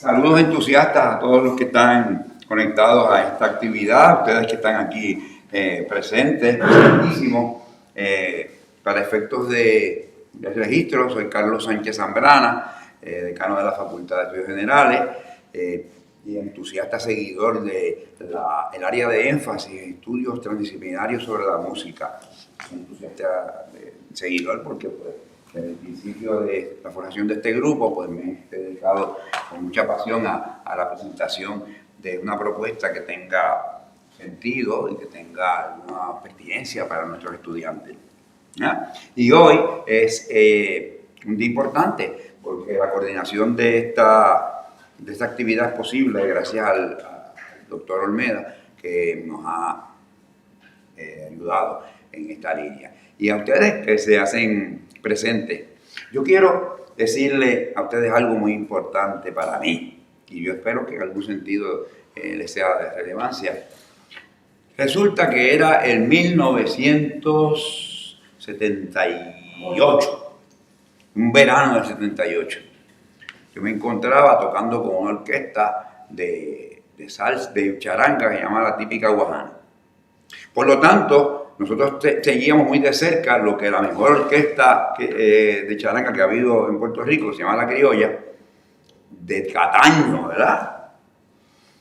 Saludos entusiastas a todos los que están conectados a esta actividad, ustedes que están aquí presentes, presentísimos. Para efectos de registro, soy Carlos Sánchez Zambrana, decano de la Facultad de Estudios Generales y entusiasta seguidor del área de énfasis en estudios transdisciplinarios sobre la música. Entusiasta seguidor porque desde el principio de la formación de este grupo pues me he dedicado con mucha pasión a la presentación de una propuesta que tenga sentido y que tenga una pertinencia para nuestros estudiantes. ¿Ya? Y hoy es un día importante porque la coordinación de esta actividad es posible gracias al doctor Olmeda, que nos ha ayudado en esta línea. Y a ustedes que se hacen presentes, yo quiero decirle a ustedes algo muy importante para mí, y yo espero que en algún sentido les sea de relevancia. Resulta que era el 1978, un verano del 78. Yo me encontraba tocando con una orquesta de salsa, de charanga, que se llama La Típica Guajana. Por lo tanto, nosotros seguíamos muy de cerca lo que la mejor orquesta de charanga que ha habido en Puerto Rico, que se llama La Criolla, de Cataño, ¿verdad?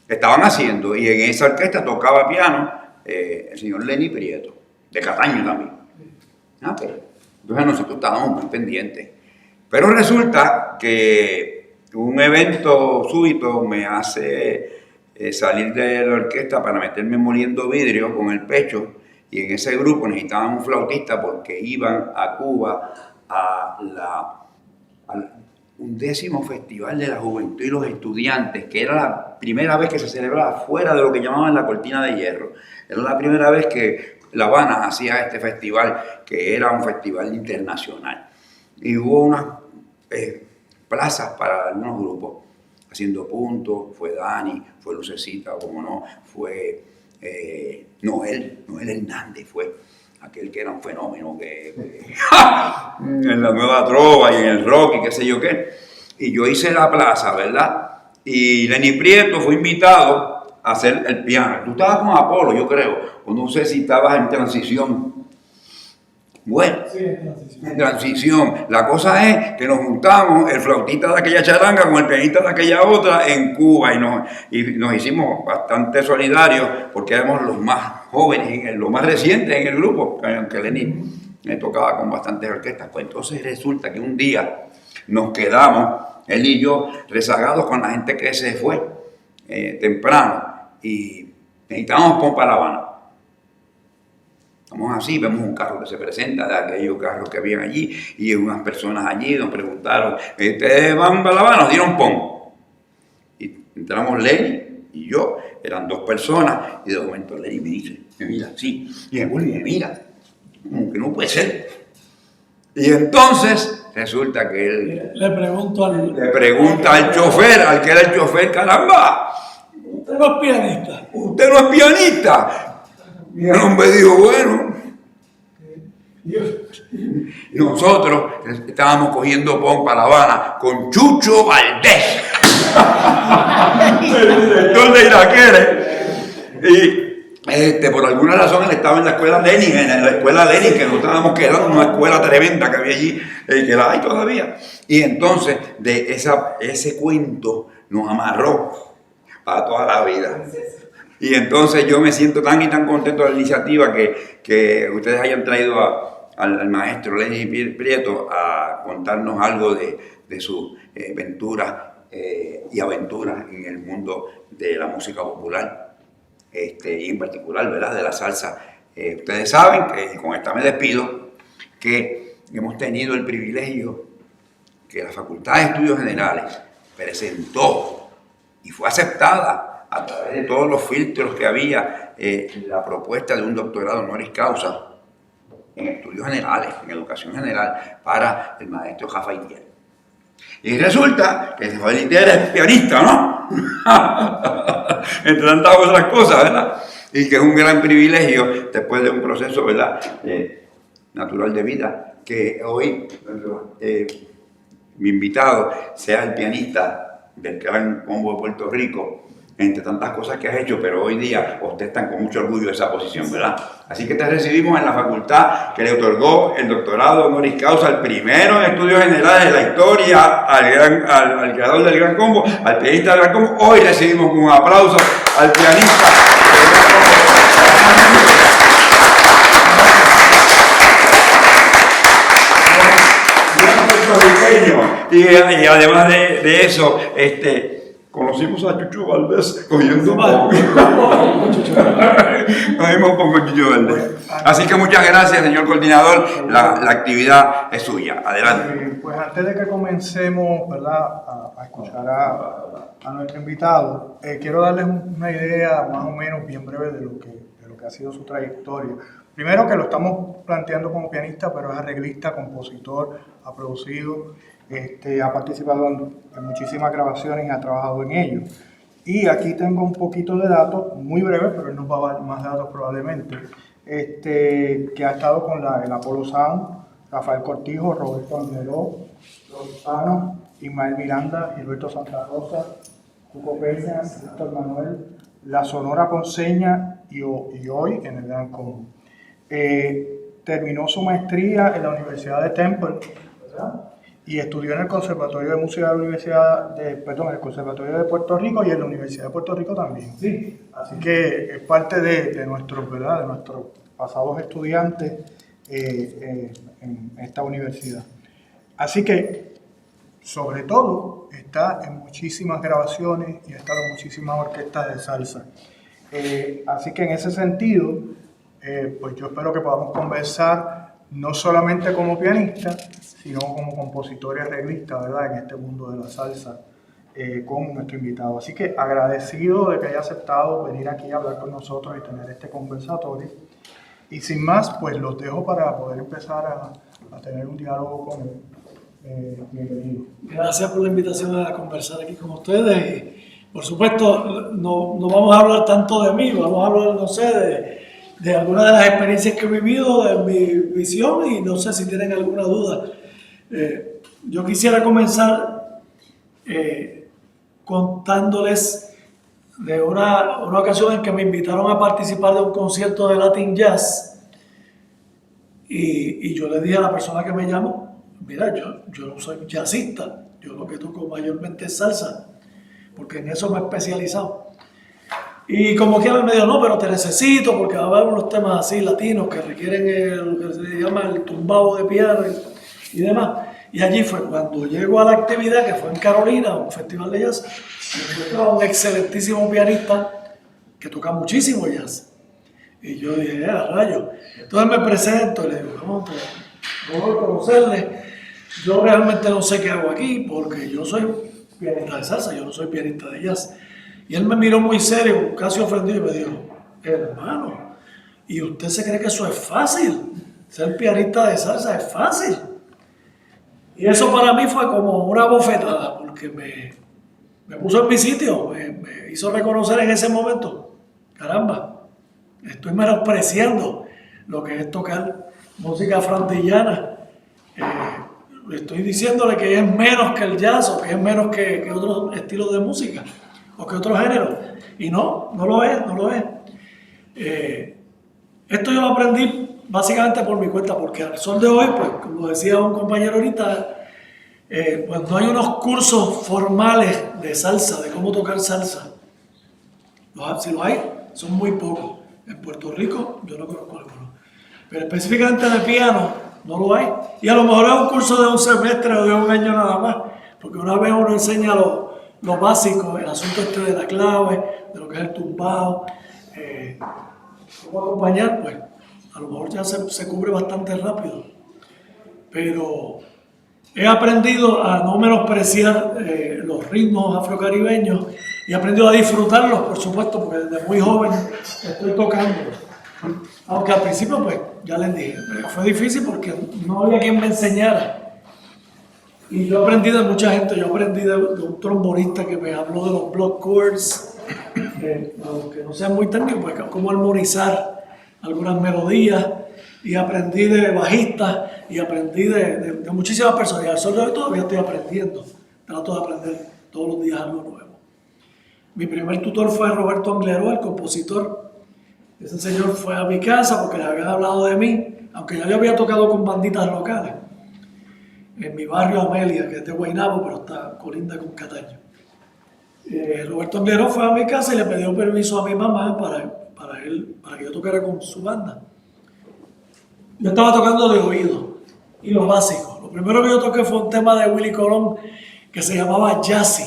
Estaban haciendo, y en esa orquesta tocaba piano el señor Lenny Prieto, de Cataño también. Entonces nosotros estábamos muy pendientes. Pero resulta que un evento súbito me hace salir de la orquesta para meterme moliendo vidrio con el pecho, y en ese grupo necesitaban un flautista porque iban a Cuba al 11º Festival de la Juventud y los Estudiantes, que era la primera vez que se celebraba fuera de lo que llamaban la Cortina de Hierro. Era la primera vez que La Habana hacía este festival, que era un festival internacional. Y hubo unas plazas para algunos grupos, haciendo puntos. Fue Dani, fue Lucecita, como no, fue Noel Hernández, fue aquel que era un fenómeno en la nueva trova y en el rock y qué sé yo qué. Y yo hice la plaza, ¿verdad? Y Lenny Prieto fue invitado a hacer el piano. Tú estabas con Apolo, yo creo, o no sé si estabas en transición. Bueno, sí, en transición. La cosa es que nos juntamos el flautista de aquella charanga con el pianista de aquella otra en Cuba y nos hicimos bastante solidarios porque éramos los más jóvenes, los más recientes en el grupo, aunque Lenny me tocaba con bastantes orquestas. Pues entonces resulta que un día nos quedamos, él y yo, rezagados con la gente que se fue temprano y necesitábamos pompa La Habana. Estamos así, vemos un carro que se presenta, de aquellos carros que habían allí, y unas personas allí nos preguntaron, ¿ustedes van para La Habana? Nos dieron pon. Y entramos Lenny y yo, eran dos personas, y de momento Lenny me mira así, y me vuelve y me mira, como que no puede ser. Y entonces resulta que él le pregunta al chofer, al que era el chofer, caramba, ¿usted no es pianista? ¿Usted no es pianista? Y el hombre dijo, bueno, nosotros estábamos cogiendo pon para La Habana con Chucho Valdés, el director de Iraquere. Y por alguna razón él estaba en la escuela Lenin, que nos estábamos quedando en una escuela tremenda que había allí, que la hay todavía. Y entonces de ese cuento nos amarró para toda la vida. Y entonces yo me siento tan y tan contento de la iniciativa que ustedes hayan traído al maestro Lenny Prieto a contarnos algo de sus venturas y aventuras en el mundo de la música popular, y en particular, ¿verdad?, de la salsa. Ustedes saben, que con esta me despido, que hemos tenido el privilegio que la Facultad de Estudios Generales presentó y fue aceptada a través de todos los filtros que había, la propuesta de un doctorado honoris causa en estudios generales, en educación general, para el maestro Rafa Itier. Y resulta que Rafa Itier es pianista, ¿no? Entre tantas otras cosas, ¿verdad? Y que es un gran privilegio después de un proceso, ¿verdad?, natural de vida, que hoy mi invitado sea el pianista del Gran Combo de Puerto Rico, entre tantas cosas que has hecho, pero hoy día ostestan con mucho orgullo esa posición, ¿verdad? Así que te recibimos en la facultad que le otorgó el doctorado honoris causa, el primero en estudios generales de la historia, al creador del Gran Combo, al pianista del Gran Combo. Hoy recibimos con un aplauso al pianista del Gran Combo. Y además de eso, conocimos a Chucho Valdés cogiendo un poco. Cogimos un poco Chucho Valdés. Así que muchas gracias, señor coordinador. La actividad es suya. Adelante. Pues antes de que comencemos, ¿verdad?, a escuchar a nuestro invitado, quiero darles una idea más o menos bien breve de lo que ha sido su trayectoria. Primero, que lo estamos planteando como pianista, pero es arreglista, compositor, ha producido, ha participado en muchísimas grabaciones y ha trabajado en ello. Y aquí tengo un poquito de datos, muy breves, pero él nos va a dar más datos probablemente, que ha estado con el Apollo Sound, Rafael Cortijo, Roberto Angeló, Lozano, Ismael Miranda, Gilberto Santa Rosa, Cuco Peña, Víctor Manuel, la Sonora Ponceña y hoy en el Gran Combo. Terminó su maestría en la Universidad de Temple, ¿verdad?, y estudió en el Conservatorio de Música de el Conservatorio de Puerto Rico y en la Universidad de Puerto Rico también. Sí. Así que es parte de nuestros pasados estudiantes en esta universidad. Así que, sobre todo, está en muchísimas grabaciones y ha estado en muchísimas orquestas de salsa. Así que en ese sentido, pues yo espero que podamos conversar no solamente como pianista, sino como compositor y arreglista, ¿verdad?, en este mundo de la salsa, con nuestro invitado. Así que agradecido de que haya aceptado venir aquí a hablar con nosotros y tener este conversatorio. Y sin más, pues los dejo para poder empezar a tener un diálogo con él. Bienvenido. Gracias por la invitación a conversar aquí con ustedes. Y, por supuesto, no vamos a hablar tanto de mí, vamos a hablar, no sé, de algunas de las experiencias que he vivido, de mi visión, y no sé si tienen alguna duda. Yo quisiera comenzar contándoles de una ocasión en que me invitaron a participar de un concierto de Latin Jazz y yo le dije a la persona que me llamó: mira, yo no soy jazzista, yo lo que toco mayormente es salsa, porque en eso me he especializado. Y como quiera me dijo: no, pero te necesito porque va a haber unos temas así latinos que requieren lo que se llama el tumbado de piano y demás. Y allí fue cuando llego a la actividad, que fue en Carolina, un festival de jazz, y encontré a un excelentísimo pianista que toca muchísimo jazz. Y yo dije: rayo. Entonces me presento y le digo: vamos a conocerle. Yo realmente no sé qué hago aquí porque yo soy pianista de salsa, yo no soy pianista de jazz. Y él me miró muy serio, casi ofendido, y me dijo: hermano, ¿y usted se cree que eso es fácil? Ser pianista de salsa es fácil. Y eso para mí fue como una bofetada, porque me puso en mi sitio, me hizo reconocer en ese momento: caramba, estoy menospreciando lo que es tocar música frontillana. Estoy diciéndole que es menos que el jazz o que es menos que otros estilos de música o que otros géneros. Y no lo es. Esto yo lo aprendí básicamente por mi cuenta, porque al sol de hoy, pues como decía un compañero ahorita, pues no hay unos cursos formales de salsa, de cómo tocar salsa. Si los hay, son muy pocos. En Puerto Rico yo no conozco algunos. Pero específicamente de piano no lo hay. Y a lo mejor es un curso de un semestre o de un año nada más, porque una vez uno enseña lo básico, el asunto de la clave, de lo que es el tumbado, cómo acompañar, pues a lo mejor ya se cubre bastante rápido. Pero he aprendido a no menospreciar los ritmos afrocaribeños y he aprendido a disfrutarlos, por supuesto, porque desde muy joven estoy tocando. Aunque al principio, pues, ya les dije, fue difícil porque no había quien me enseñara. Y yo aprendí de mucha gente. Yo aprendí de un trombonista que me habló de los block chords, aunque no sean muy técnicos, pues cómo armonizar algunas melodías. Y aprendí de bajistas y aprendí de muchísimas personas. Y al sol de hoy todavía estoy aprendiendo. Trato de aprender todos los días algo nuevo. Mi primer tutor fue Roberto Angleró, el compositor. Ese señor fue a mi casa porque le habían hablado de mí, aunque ya yo había tocado con banditas locales, en mi barrio Amelia, que es de Guaynabo, pero está colinda con Cataño. Roberto Angleró fue a mi casa y le pidió permiso a mi mamá para que yo tocara con su banda. Yo estaba tocando de oído y lo básico. Lo primero que yo toqué fue un tema de Willy Colón que se llamaba Jazzy,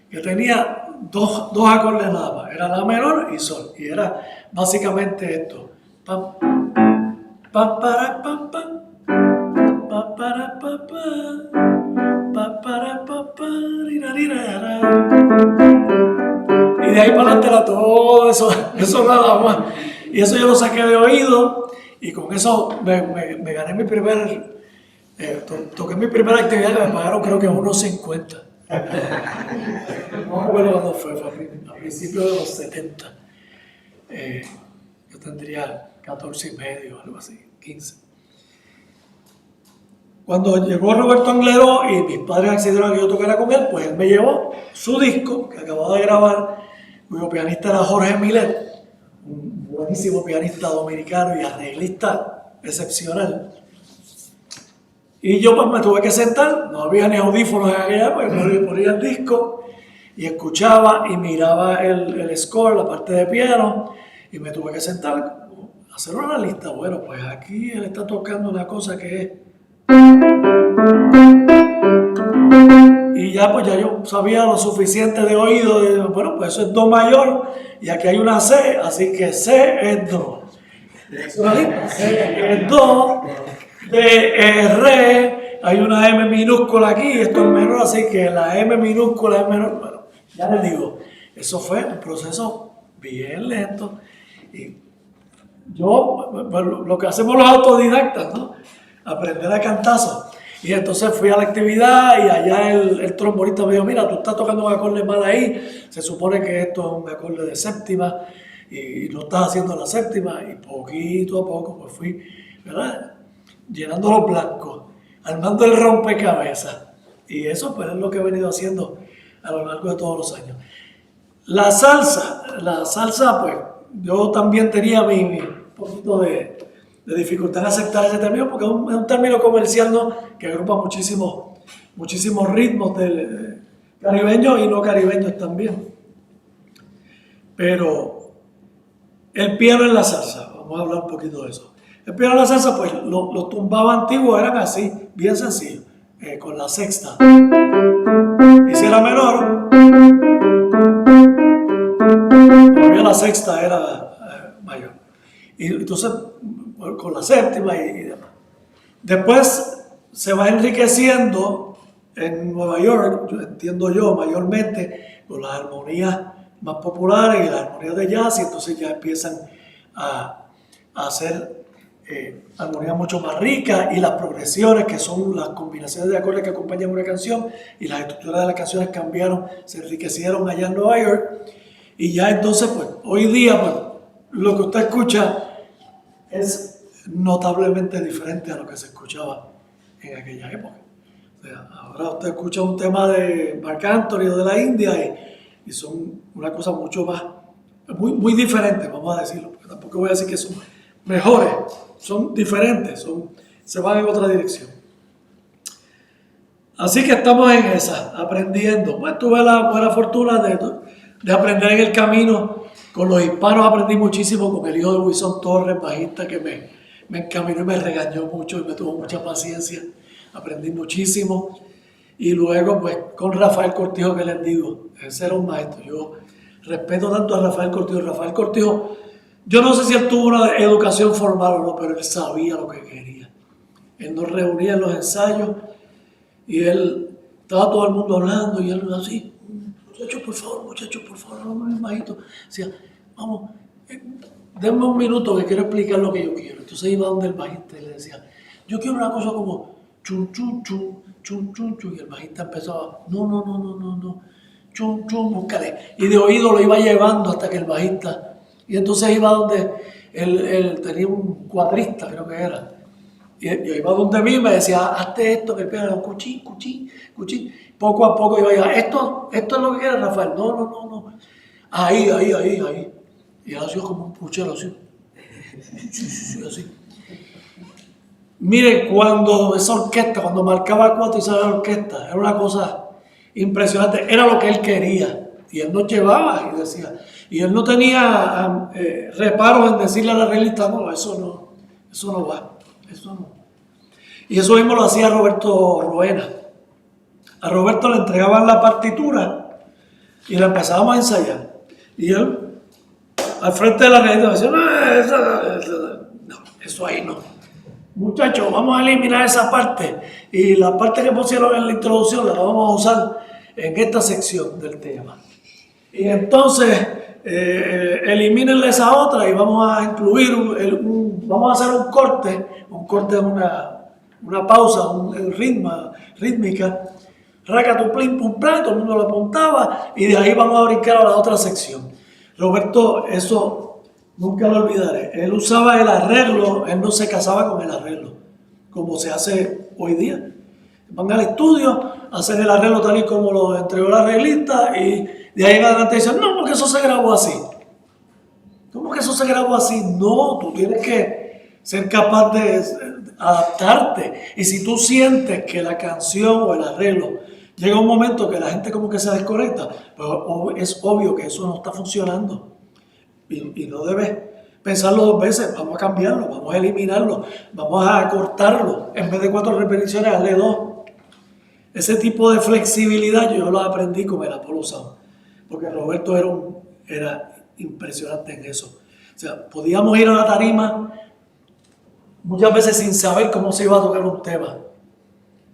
que tenía dos acordes nada más. Era la menor y sol. Y era básicamente esto. Pam, pam, para, pam, pam, pam, para, pam, pam, pam, para, pam, pam, rirarira. Y de ahí para adelante era todo eso nada más. Y eso yo lo saqué de oído y con eso me gané mi primer, toqué mi primera actividad que me pagaron creo que unos 50. No me acuerdo cuándo fue a principios de los 70. Yo tendría 14 y medio, algo así, 15. Cuando llegó Roberto Angleró y mis padres accedieron a que yo tocara con él, pues él me llevó su disco que acababa de grabar, cuyo pianista era Jorge Milet, un buenísimo pianista dominicano y arreglista excepcional. Y yo pues me tuve que sentar, no había ni audífonos en aquella, pues me ponía el disco y escuchaba y miraba el score, la parte de piano, y me tuve que sentar a hacer una lista. Bueno, pues aquí él está tocando una cosa que es... Y ya pues ya yo sabía lo suficiente de oído, bueno, pues eso es do mayor y aquí hay una C, así que C es do. C es do, D es re, hay una M minúscula aquí, esto es menor, así que la M minúscula es menor. Bueno, ya les digo, eso fue un proceso bien lento y yo, lo que hacemos los autodidactas, ¿no? Aprender a cantazo. Y entonces fui a la actividad y allá el trombonista me dijo, mira, tú estás tocando un acorde mal ahí, se supone que esto es un acorde de séptima y no estás haciendo la séptima, y poquito a poco pues fui, ¿verdad? Llenando los blancos, armando el rompecabezas. Y eso pues es lo que he venido haciendo a lo largo de todos los años. La salsa pues yo también tenía mi poquito de dificultad en aceptar ese término porque es un término comercial, ¿no? Que agrupa muchísimos ritmos caribeños y no caribeños también. Pero el piano en la salsa, vamos a hablar un poquito de eso. El piano en la salsa, pues los tumbados antiguos eran así, bien sencillos, con la sexta. Y si era menor, todavía la sexta era mayor. Y entonces con la séptima y demás. Después se va enriqueciendo en Nueva York, entiendo yo, mayormente con las armonías más populares y las armonías de jazz, y entonces ya empiezan a hacer armonías mucho más ricas y las progresiones, que son las combinaciones de acordes que acompañan una canción, y las estructuras de las canciones cambiaron, se enriquecieron allá en Nueva York, y ya entonces, pues, hoy día, pues, lo que usted escucha es notablemente diferente a lo que se escuchaba en aquella época. O sea, ahora usted escucha un tema de Marc Anthony o de la India y son una cosa mucho más, muy diferente, vamos a decirlo, porque tampoco voy a decir que son mejores, son diferentes, se van en otra dirección. Así que estamos en esa, aprendiendo. Pues tuve la buena fortuna de aprender en el camino. Con los hispanos aprendí muchísimo, con el hijo de Wilson Torres, bajista, que me encaminó y me regañó mucho y me tuvo mucha paciencia. Aprendí muchísimo. Y luego, pues, con Rafael Cortijo, que les digo, ese era un maestro. Yo respeto tanto a Rafael Cortijo. Rafael Cortijo, yo no sé si él tuvo una educación formal o no, pero él sabía lo que quería. Él nos reunía en los ensayos y él, estaba todo el mundo hablando y él así, muchachos, por favor, no me bajito. Decía, vamos, denme un minuto que quiero explicar lo que yo quiero. Entonces iba donde el bajista y le decía, yo quiero una cosa como chun, chun, chun, chun, chun, chun. Y el bajista empezaba, no, chun, chun, búscale. Y de oído lo iba llevando hasta que el bajista, y entonces iba donde él tenía un cuatrista, creo que era, Y yo iba donde mí y me decía, hazte esto, que el piano, cuchín, cuchín, cuchín. Poco a poco yo iba, esto es lo que quieres, Rafael. No. Ahí. Y así como un puchero, así. Así. Mire, cuando esa orquesta, cuando marcaba cuatro y salía la orquesta, era una cosa impresionante, era lo que él quería. Y él nos llevaba y decía, y él no tenía reparos en decirle a la arreglista, no, eso no va, eso no. Y eso mismo lo hacía Roberto Roena. A Roberto le entregaban la partitura y la empezábamos a ensayar. Y él, al frente de la arreglista, decía, no, eso ahí no. Muchachos, vamos a eliminar esa parte y la parte que pusieron en la introducción la vamos a usar en esta sección del tema. Y entonces elimínenle esa otra y vamos a incluir vamos a hacer un corte es una pausa, rítmica, raca tu plin pum plan, todo el mundo lo apuntaba y de ahí vamos a brincar a la otra sección. Roberto, eso nunca lo olvidaré. Él usaba el arreglo, él no se casaba con el arreglo, como se hace hoy día. Van al estudio, hacen el arreglo tal y como lo entregó el arreglista y de ahí en adelante dicen, no, porque eso se grabó así. ¿Cómo que eso se grabó así? No, tú tienes que ser capaz de adaptarte. Y si tú sientes que la canción o el arreglo llega un momento que la gente como que se desconecta, pues es obvio que eso no está funcionando. Y no debes pensarlo dos veces, vamos a cambiarlo, vamos a eliminarlo, vamos a cortarlo. En vez de 4 repeticiones, hazle 2. Ese tipo de flexibilidad yo lo aprendí con el Apollo Sound, porque Roberto era impresionante en eso. O sea, podíamos ir a la tarima muchas veces sin saber cómo se iba a tocar un tema.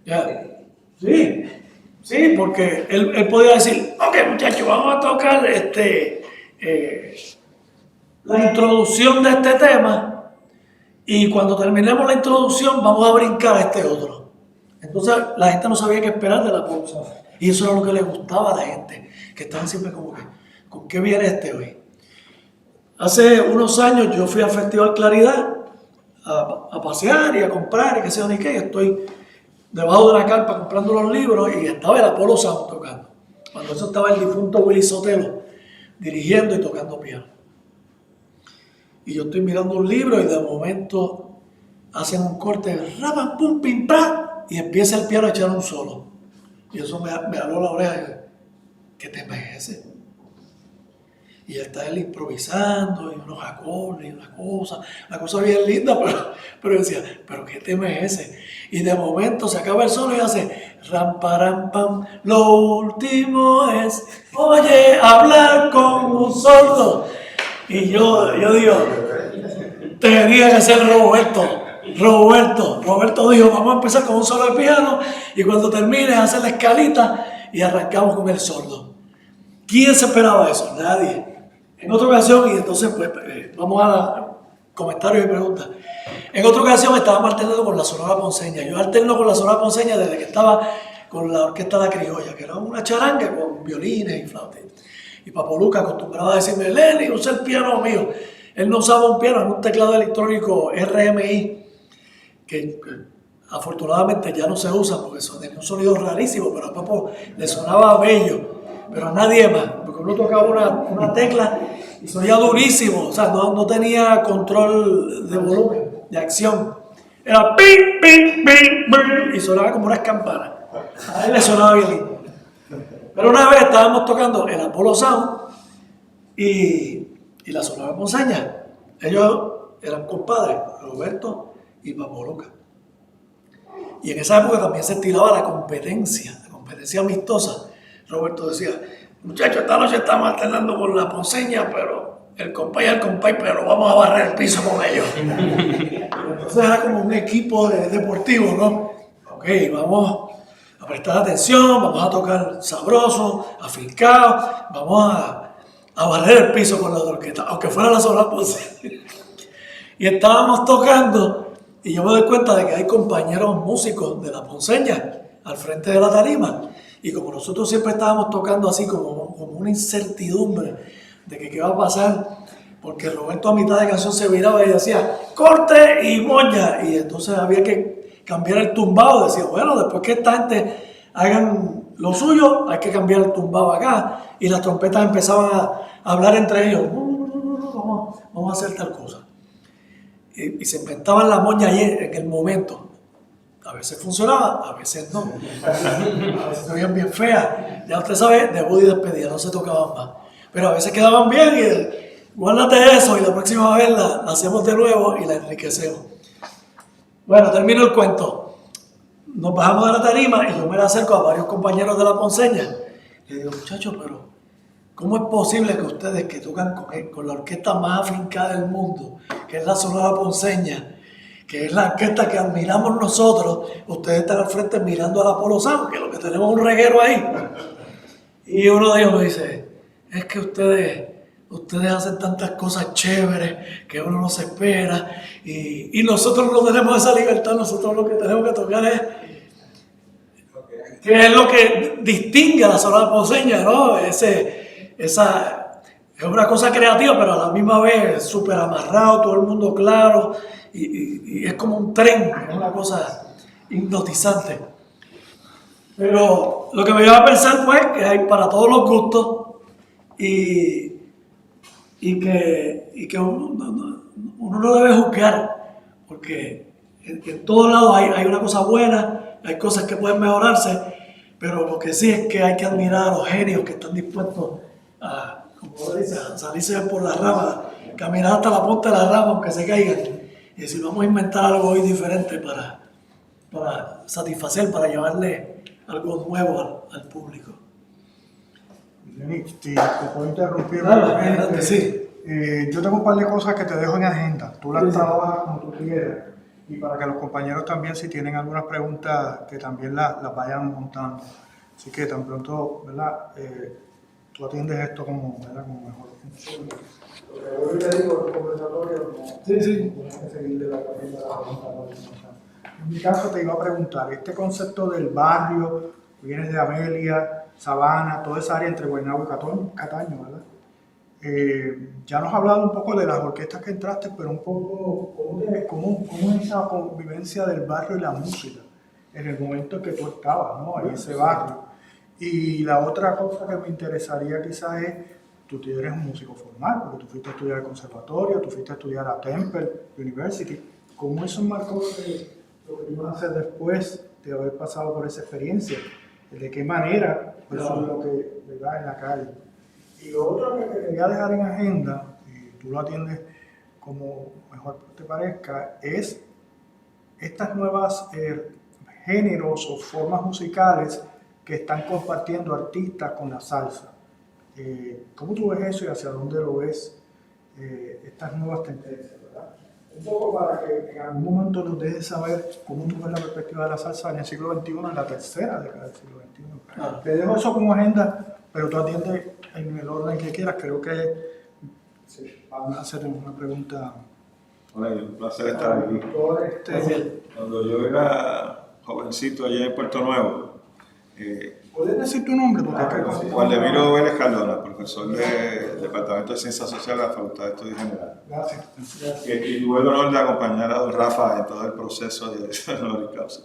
¿Ya? Sí, porque él podía decir, ok muchachos, vamos a tocar la introducción de este tema y cuando terminemos la introducción vamos a brincar a este otro. Entonces la gente no sabía qué esperar de la pausa y eso era lo que le gustaba a la gente, que estaban siempre como que, ¿con qué viene este hoy? Hace unos años yo fui al Festival Claridad a pasear y a comprar y qué sé yo ni qué, estoy debajo de una carpa comprando los libros y estaba el Apollo Sound tocando. Cuando eso estaba el difunto Willy Sotelo dirigiendo y tocando piano. Y yo estoy mirando un libro y de momento hacen un corte, rapam, pum, pim, pam, y empieza el piano a echar un solo. Y eso me habló la oreja y dije, ¿qué tema es ese? Y está él improvisando y unos acordes y una cosa bien linda, pero decía, ¿pero qué tema es ese? Y de momento se acaba el solo y hace, ram, param, pam, lo último es, oye, hablar con un sordo. Y yo digo, tenía que ser Roberto. Roberto dijo, vamos a empezar con un solo de piano y cuando termine hacer la escalita y arrancamos con el sordo. ¿Quién se esperaba eso? Nadie. En otra ocasión, y entonces pues vamos a los comentarios y preguntas. En otra ocasión estábamos alternando con la Sonora Ponceña. Yo alterno con la Sonora Ponceña desde que estaba con la Orquesta La Criolla, que era una charanga con violines y flautas. Y Papo Luca acostumbraba a decirme, Lenny, usa el piano mío. Él no usaba un piano, era un teclado electrónico RMI, que afortunadamente ya no se usa porque tenía un sonido rarísimo, pero a Papo le sonaba bello. Pero a nadie más, porque uno tocaba una tecla y sonía durísimo, o sea, no tenía control de volumen, de acción. Era ping, ping, ping, ping, y sonaba como unas campanas. A él le sonaba bien lindo. Pero una vez estábamos tocando el Apollo Sound y la Sonora Ponceña. Ellos eran compadres, Roberto y Papo Luca. Y en esa época también se estilaba la competencia amistosa. Roberto decía, muchachos, esta noche estamos alternando con la Ponceña, pero el compay es el compay, pero vamos a barrer el piso con ellos. Entonces era como un equipo deportivo, ¿no? Ok, vamos a prestar atención, vamos a tocar sabroso, afincado, vamos a barrer el piso con la orquesta, aunque fuera la sola Ponceña. Y estábamos tocando y yo me doy cuenta de que hay compañeros músicos de la Ponceña al frente de la tarima. Y como nosotros siempre estábamos tocando así como una incertidumbre de que qué va a pasar, porque Roberto a mitad de canción se viraba y decía corte y moña, y entonces había que cambiar el tumbado. Decía, bueno, después que esta gente hagan lo suyo, hay que cambiar el tumbado acá, y las trompetas empezaban a hablar entre ellos, vamos a hacer tal cosa, y se inventaban la moña ahí en el momento. A veces funcionaba, a veces no. A veces se veían bien feas. Ya usted sabe, debut y despedida, no se tocaban más. Pero a veces quedaban bien y guárdate eso y la próxima vez la hacemos de nuevo y la enriquecemos. Bueno, termino el cuento. Nos bajamos de la tarima y yo me la acerco a varios compañeros de la Ponceña. Y digo, muchachos, pero ¿cómo es posible que ustedes que tocan con la orquesta más afincada del mundo, que es la Sonora Ponceña, que es la orquesta que admiramos nosotros, ustedes están al frente mirando a la Polo Sound, que es lo que tenemos un reguero ahí? Y uno de ellos me dice, es que ustedes hacen tantas cosas chéveres que uno no se espera, y nosotros no tenemos esa libertad, nosotros lo que tenemos que tocar es, que es lo que distingue a la Sonora Ponceña, ¿no? Esa es una cosa creativa, pero a la misma vez súper amarrado, todo el mundo claro, y es como un tren, es una cosa hipnotizante. Pero lo que me lleva a pensar pues que hay para todos los gustos y que uno no debe juzgar, porque en todos lados hay una cosa buena, hay cosas que pueden mejorarse, pero lo que sí es que hay que admirar a los genios que están dispuestos a, como se dice, a salirse por la rama, caminar hasta la punta de la rama aunque se caigan, y decir, vamos a inventar algo hoy diferente para satisfacer, para llevarle algo nuevo al público. Denis, te puedo interrumpir. Claro, adelante, sí. Yo tengo un par de cosas que te dejo en agenda. Tú las trabajas como tú quieras. Y para que los compañeros también, si tienen algunas preguntas, que también las vayan montando. Así que tan pronto, ¿verdad? Tú atiendes esto como, ¿verdad? Como mejor funciona. Lo que yo te digo, el conversatorio, Sí. tienes que seguirle la pregunta. En mi caso te iba a preguntar, este concepto del barrio, vienes de Amelia, Sabana, toda esa área entre Guaynabo y Cataño, ¿verdad? Ya nos has hablado un poco de las orquestas que entraste, pero un poco cómo es esa convivencia del barrio y la música en el momento en que tú estabas, ¿no? En ese barrio. Y la otra cosa que me interesaría quizás es, tú eres un músico formal, porque tú fuiste a estudiar al conservatorio, tú fuiste a estudiar a Temple University. ¿Cómo eso marcó lo que ibas a hacer después de haber pasado por esa experiencia? ¿De qué manera eso es lo que le da en la calle? Y lo otro que te quería dejar en agenda, y tú lo atiendes como mejor te parezca, es estas nuevas géneros o formas musicales que están compartiendo artistas con la salsa. ¿Cómo tú ves eso y hacia dónde lo ves estas nuevas tendencias, verdad? Un poco para que en algún momento nos dejes saber cómo tú ves la perspectiva de la salsa en el siglo XXI, en la tercera década del siglo XXI. Claro. Te dejo eso como agenda, pero tú atiendes en el orden que quieras. Creo que sí, vamos a hacer una pregunta. Hola, un placer estar aquí. Cuando yo era jovencito allá en Puerto Nuevo, ¿Puedes decir tu nombre? Porque Waldemiro Vélez Cardona, profesor del Departamento de Ciencias Sociales de la Facultad de Estudios Generales. Gracias. Y tuve el honor de acompañar a don Rafa en todo el proceso de elección honoris causa.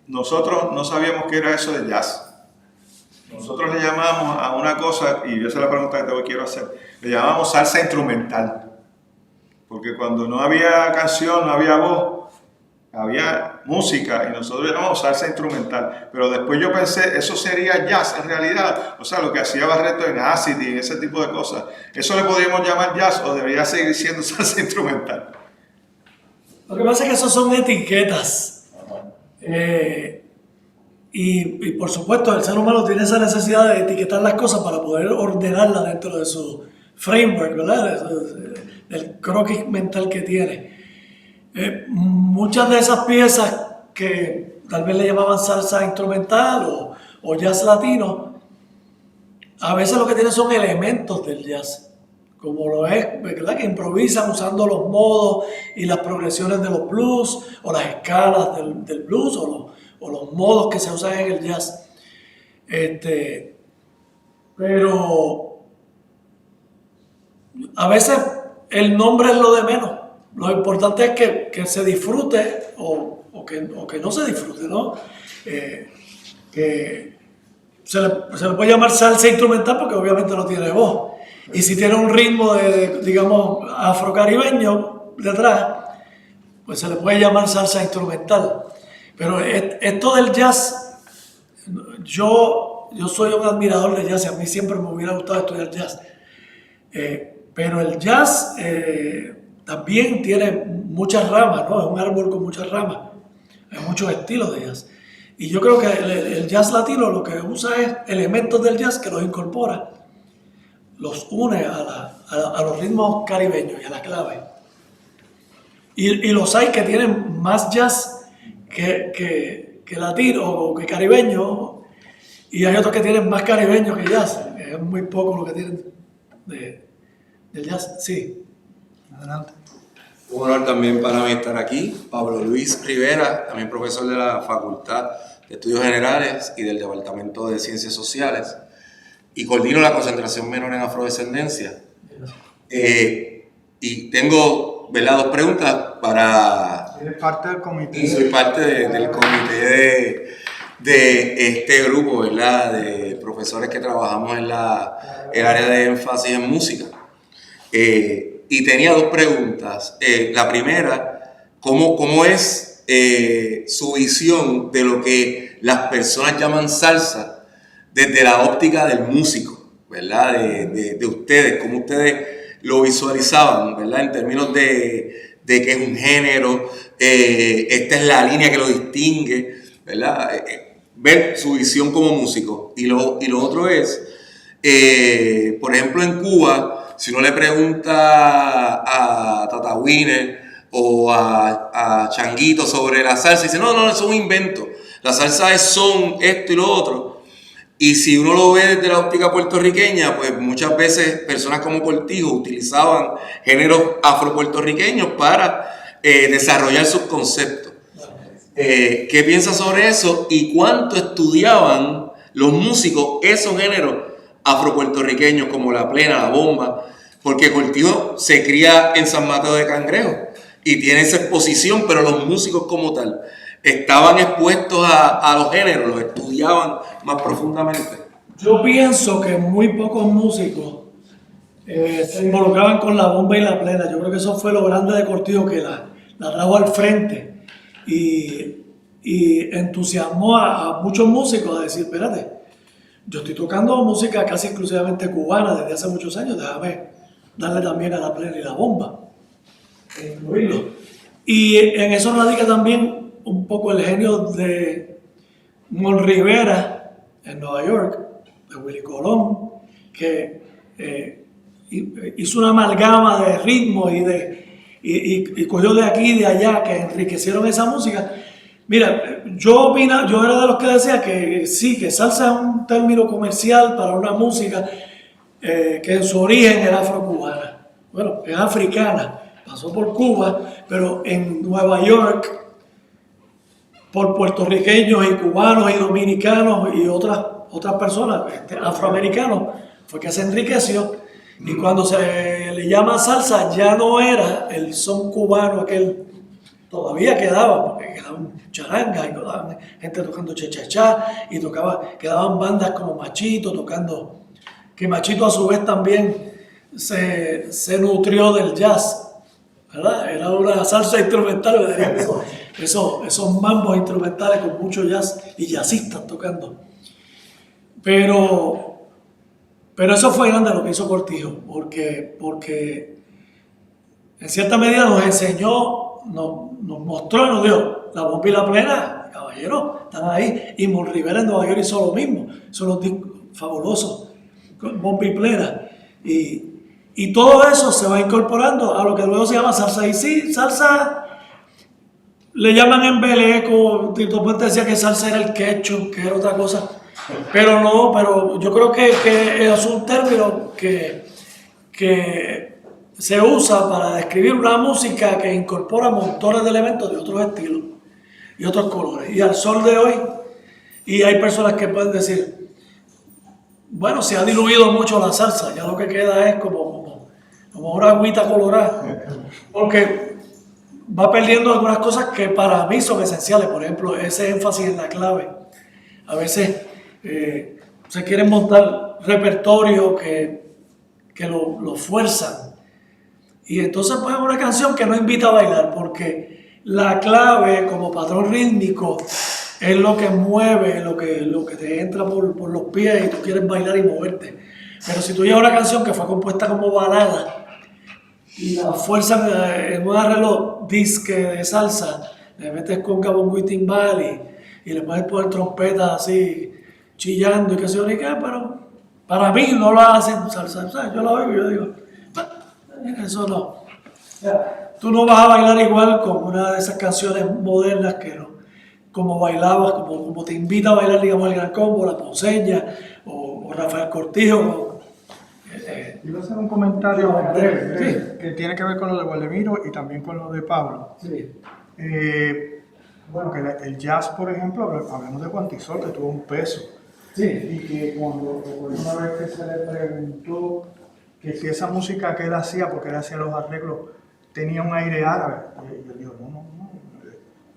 Nosotros no sabíamos qué era eso de jazz. Nosotros le llamamos a una cosa, y yo esa es la pregunta que te quiero hacer, le llamamos salsa instrumental. Porque cuando no había canción, no había voz, había música, y nosotros llamamos salsa instrumental. Pero después yo pensé, eso sería jazz en realidad. O sea, lo que hacía Barreto en acid y ese tipo de cosas. ¿Eso le podríamos llamar jazz o debería seguir siendo salsa instrumental? Lo que pasa es que eso son etiquetas. Y por supuesto, el ser humano tiene esa necesidad de etiquetar las cosas para poder ordenarlas dentro de su framework, ¿verdad? Del croquis mental que tiene. Muchas de esas piezas que tal vez le llamaban salsa instrumental o jazz latino, a veces lo que tienen son elementos del jazz, como lo es, ¿verdad? Que improvisan usando los modos y las progresiones de los blues o las escalas del blues o los modos que se usan en el jazz. Pero a veces el nombre es lo de menos. Lo importante es que se disfrute o que no se disfrute, ¿no? Que se le puede llamar salsa instrumental porque obviamente no tiene voz. Y si tiene un ritmo digamos, afrocaribeño detrás, pues se le puede llamar salsa instrumental. Pero esto del jazz, yo soy un admirador del jazz y a mí siempre me hubiera gustado estudiar jazz. Pero el jazz también tiene muchas ramas, ¿no? Es un árbol con muchas ramas. Hay muchos estilos de jazz. Y yo creo que el jazz latino lo que usa es elementos del jazz que los incorpora, los une a los ritmos caribeños y a la clave. Y los hay que tienen más jazz que latino o que caribeño, y hay otros que tienen más caribeño que jazz. Es muy poco lo que tienen del jazz. Sí. Adelante. Un honor también para mí estar aquí. Pablo Luis Rivera, también profesor de la Facultad de Estudios Generales y del Departamento de Ciencias Sociales, y coordino la concentración menor en afrodescendencia. Y tengo, ¿verdad?, dos preguntas para... Eres parte del comité. Y soy parte del comité de este grupo, ¿verdad?, de profesores que trabajamos en el área de énfasis en música. Y tenía dos preguntas. La primera, ¿cómo es su visión de lo que las personas llaman salsa desde la óptica del músico, ¿verdad? De ustedes, cómo ustedes lo visualizaban, ¿verdad? En términos de que es un género, esta es la línea que lo distingue, ¿verdad? Ver su visión como músico. Y lo otro es, por ejemplo, en Cuba, si uno le pregunta a Tata Winer o a Changuito sobre la salsa, dice, no, eso es un invento. La salsa es son, esto y lo otro. Y si uno lo ve desde la óptica puertorriqueña, pues muchas veces personas como Cortijo utilizaban géneros afropuertorriqueños para desarrollar sus conceptos. ¿Qué piensas sobre eso? ¿Y cuánto estudiaban los músicos esos géneros afropuertorriqueños como la plena, la bomba? Porque Cortijo se cría en San Mateo de Cangrejo y tiene esa exposición, pero los músicos como tal estaban expuestos a los géneros, los estudiaban más profundamente. Yo pienso que muy pocos músicos se involucraban con la bomba y la plena. Yo creo que eso fue lo grande de Cortijo, que la trajo al frente y entusiasmó a muchos músicos a decir, espérate, yo estoy tocando música casi exclusivamente cubana desde hace muchos años, déjame darle también a la plena y la bomba, incluirlo. Y en eso radica también un poco el genio de Mon Rivera en Nueva York, de Willy Colón, que hizo una amalgama de ritmos y cogió de aquí y de allá que enriquecieron esa música. Mira, yo era de los que decía que sí, que salsa es un término comercial para una música que en su origen era afrocubana. Bueno, es africana, pasó por Cuba, pero en Nueva York, por puertorriqueños y cubanos y dominicanos y otras personas, afroamericanos, fue que se enriqueció. Y cuando se le llama salsa, ya no era el son cubano aquel, todavía quedaba, porque quedaban charangas y quedaban gente tocando cha-cha-cha y quedaban bandas como Machito tocando, que Machito a su vez también se nutrió del jazz, ¿verdad? Era una salsa instrumental, esos mambos instrumentales con mucho jazz y jazzistas tocando. Pero eso fue grande lo que hizo Cortijo, porque en cierta medida nos enseñó, nos mostró y nos dio la bomba y la plena, caballero, están ahí. Y Mon Rivera en Nueva York hizo lo mismo, son los discos fabulosos, con bomba y plena. Y todo eso se va incorporando a lo que luego se llama salsa. Y sí, salsa le llaman embeleco. Tito Puente decía que salsa era el ketchup, que era otra cosa. Pero no, pero yo creo que es un término que se usa para describir una música que incorpora montones de elementos de otros estilos y otros colores. Y al sol de hoy, y hay personas que pueden decir, bueno, se ha diluido mucho la salsa, ya lo que queda es como como una agüita colorada, porque va perdiendo algunas cosas que para mí son esenciales. Por ejemplo, ese énfasis en la clave. A veces se quieren montar repertorio que lo fuerzan. Y entonces pues es una canción que no invita a bailar, porque la clave como patrón rítmico es lo que mueve, lo que te entra por los pies y tú quieres bailar y moverte. Pero si tú llevas una canción que fue compuesta como balada y la fuerzan en un arreglo disque de salsa, le metes con bongo y timbal y le puedes poner trompetas así chillando y qué sé yo ni qué, pero para mí no lo hacen salsa. O sea, yo la oigo y yo digo, eso no. O sea, tú no vas a bailar igual con una de esas canciones modernas que no, como bailabas, como te invita a bailar, digamos, el Gran Combo, La Ponceña o Rafael Cortijo. Quiero hacer un comentario breve, Sí. que tiene que ver con lo de Waldemiro y también con lo de Pablo. Sí. Bueno, que el jazz, por ejemplo, hablamos de Juan Tisol, que tuvo un peso. Sí. Y que cuando una vez que se le preguntó que si esa música que él hacía, porque él hacía los arreglos, tenía un aire árabe, y él dijo, no,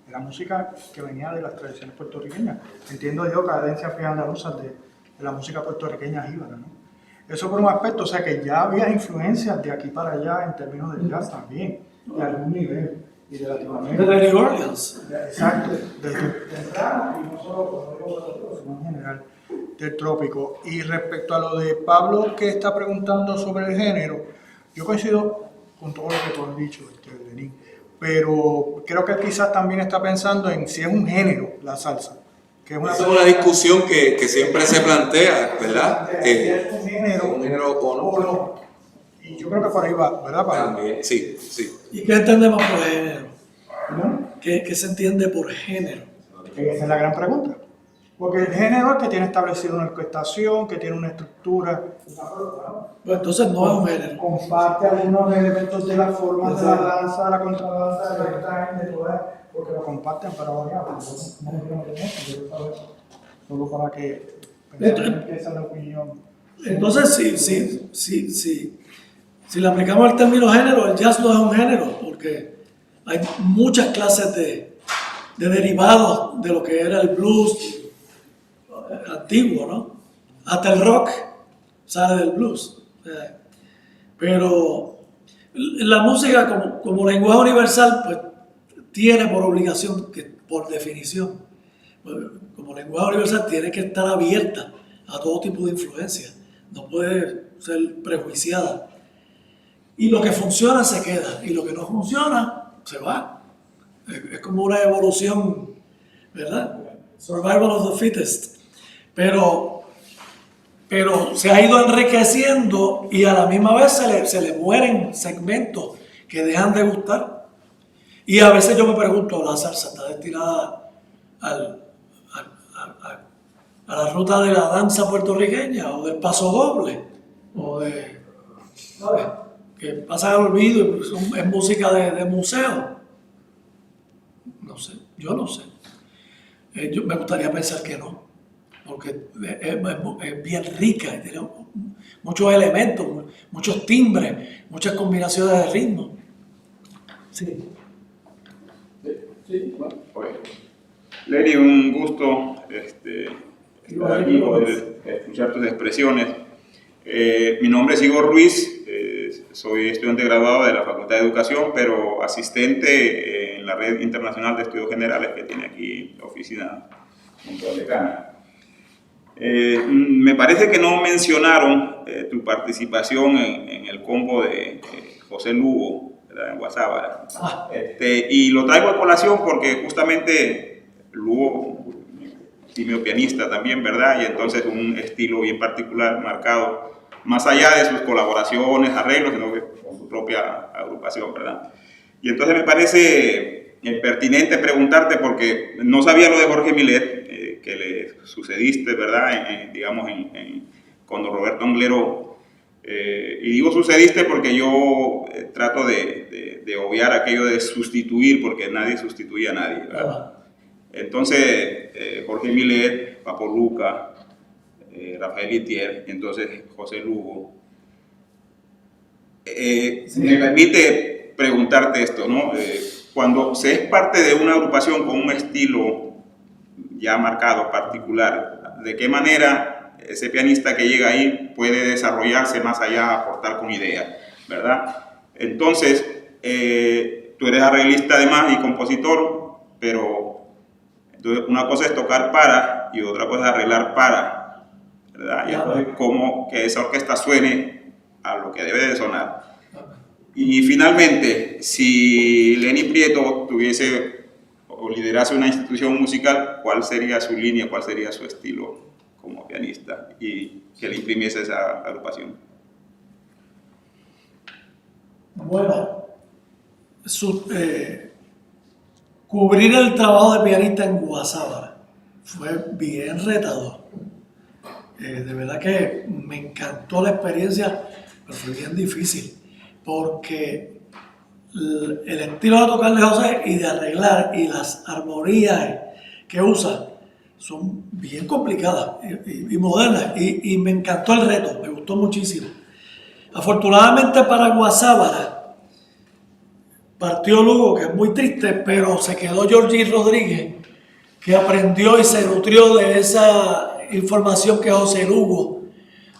era música que venía de las tradiciones puertorriqueñas. Entiendo yo cadencias andaluzas de la música puertorriqueña jíbara, ¿no? Eso por un aspecto, o sea que ya había influencias de aquí para allá en términos del jazz también, de algún nivel, y de Latinoamérica. De New Orleans. Exacto, temprano y no solo sino en general del trópico. Y respecto a lo de Pablo que está preguntando sobre el género, yo coincido con todo lo que tú has dicho, Lenín, pero creo que quizás también está pensando en si es un género la salsa. Que es Esa es una discusión que siempre se plantea, ¿verdad? Si es un género o no. Y yo creo que por ahí va, ¿verdad? También, sí. ¿Y qué entendemos por género? ¿No? ¿Qué se entiende por género? Esa es la gran pregunta. Porque el género es que tiene establecido una orquestación, que tiene una estructura. Pues entonces no es un género. Comparte algunos elementos de la forma de la danza, la contradanza, el ragtime, de todas, porque lo comparten para variar. Solo para que pensemos que esa es la opinión. Entonces, si le aplicamos el término género, el jazz no es un género, porque hay muchas clases de derivados de lo que era el blues antiguo, ¿no? Hasta el rock sale del blues. Pero la música como lenguaje universal, pues tiene por obligación, por definición, pues, como lenguaje universal tiene que estar abierta a todo tipo de influencia, no puede ser prejuiciada. Y lo que funciona se queda, y lo que no funciona se va. Es como una evolución, ¿verdad? Survival of the fittest. Pero se ha ido enriqueciendo y a la misma vez se le mueren segmentos que dejan de gustar. Y a veces yo me pregunto, ¿la salsa está destinada a la ruta de la danza puertorriqueña o del paso doble? O de, ¿sabes? Que pasa al olvido y es música de museo. No sé, yo no sé. Me gustaría pensar que no. Porque es bien rica, tiene muchos elementos, muchos timbres, muchas combinaciones de ritmos. Sí. Sí, bueno, pues. Lenny, un gusto estar aquí, poder escuchar tus expresiones. Mi nombre es Igor Ruiz, soy estudiante graduado de la Facultad de Educación, pero asistente en la Red Internacional de Estudios Generales que tiene aquí la oficina junto al decano. Me parece que no mencionaron tu participación en el combo de José Lugo, ¿verdad? En Guasábara. Y lo traigo a colación porque justamente Lugo, simio pianista también, ¿verdad? Y entonces un estilo bien particular, marcado, más allá de sus colaboraciones, arreglos, sino que con su propia agrupación, ¿verdad? Y entonces me parece pertinente preguntarte, porque no sabía lo de Jorge Millet, que le sucediste, ¿verdad? Con don Roberto Anglero. Y digo sucediste porque yo trato de obviar aquello de sustituir, porque nadie sustituye a nadie, ¿verdad? Entonces, Jorge Millet, Papo Luca, Rafael Itier, entonces José Lugo. me permite preguntarte esto, ¿no? Cuando se es parte de una agrupación con un estilo ya marcado, particular, ¿de qué manera ese pianista que llega ahí puede desarrollarse más allá, aportar con ideas, ¿verdad? Entonces, tú eres arreglista además y compositor, pero entonces una cosa es tocar para y otra cosa es arreglar para, ¿verdad? Y entonces como que esa orquesta suene a lo que debe de sonar. Y finalmente, si Lenny Prieto tuviese o liderase una institución musical, ¿cuál sería su línea, cuál sería su estilo como pianista y que le imprimiese esa agrupación? Bueno, cubrir el trabajo de pianista en Guasábara fue bien retador. De verdad que me encantó la experiencia, pero fue bien difícil, porque el estilo de tocar de José y de arreglar y las armonías que usa son bien complicadas y modernas, y me encantó el reto, me gustó muchísimo. Afortunadamente para Guasábara partió Lugo, que es muy triste, pero se quedó Georgie Rodríguez, que aprendió y se nutrió de esa información que José Lugo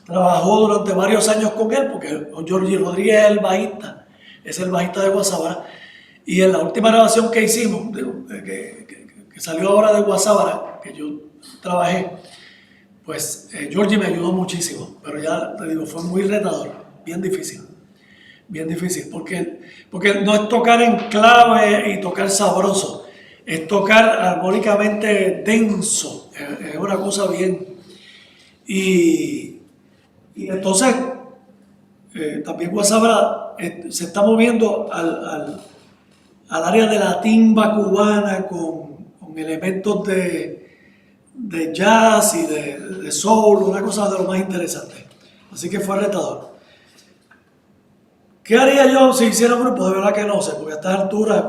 trabajó durante varios años con él, porque Georgie Rodríguez es el bajista de Guasábara, y en la última grabación que hicimos, que salió ahora de Guasábara, que yo trabajé, pues Georgie me ayudó muchísimo, pero ya te digo, fue muy retador, bien difícil, porque no es tocar en clave y tocar sabroso, es tocar armónicamente denso, es una cosa bien. Y entonces, también Guasábara se está moviendo al área de la timba cubana con elementos de jazz y de soul, una cosa de lo más interesante. Así que fue retador. ¿Qué haría yo si hiciera un grupo? De verdad que no sé, porque a estas alturas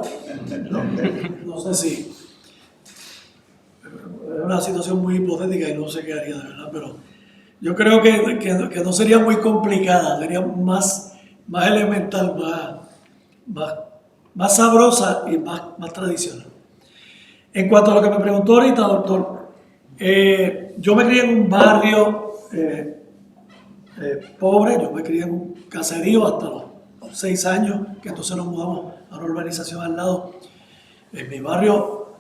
no sé si es una situación muy hipotética y no sé qué haría de verdad, pero yo creo que no sería muy complicada, sería más elemental, más sabrosa y más tradicional. En cuanto a lo que me preguntó ahorita, doctor, yo me crié en un barrio pobre, yo me crié en un caserío hasta los 6 años, que entonces nos mudamos a una urbanización al lado. En mi barrio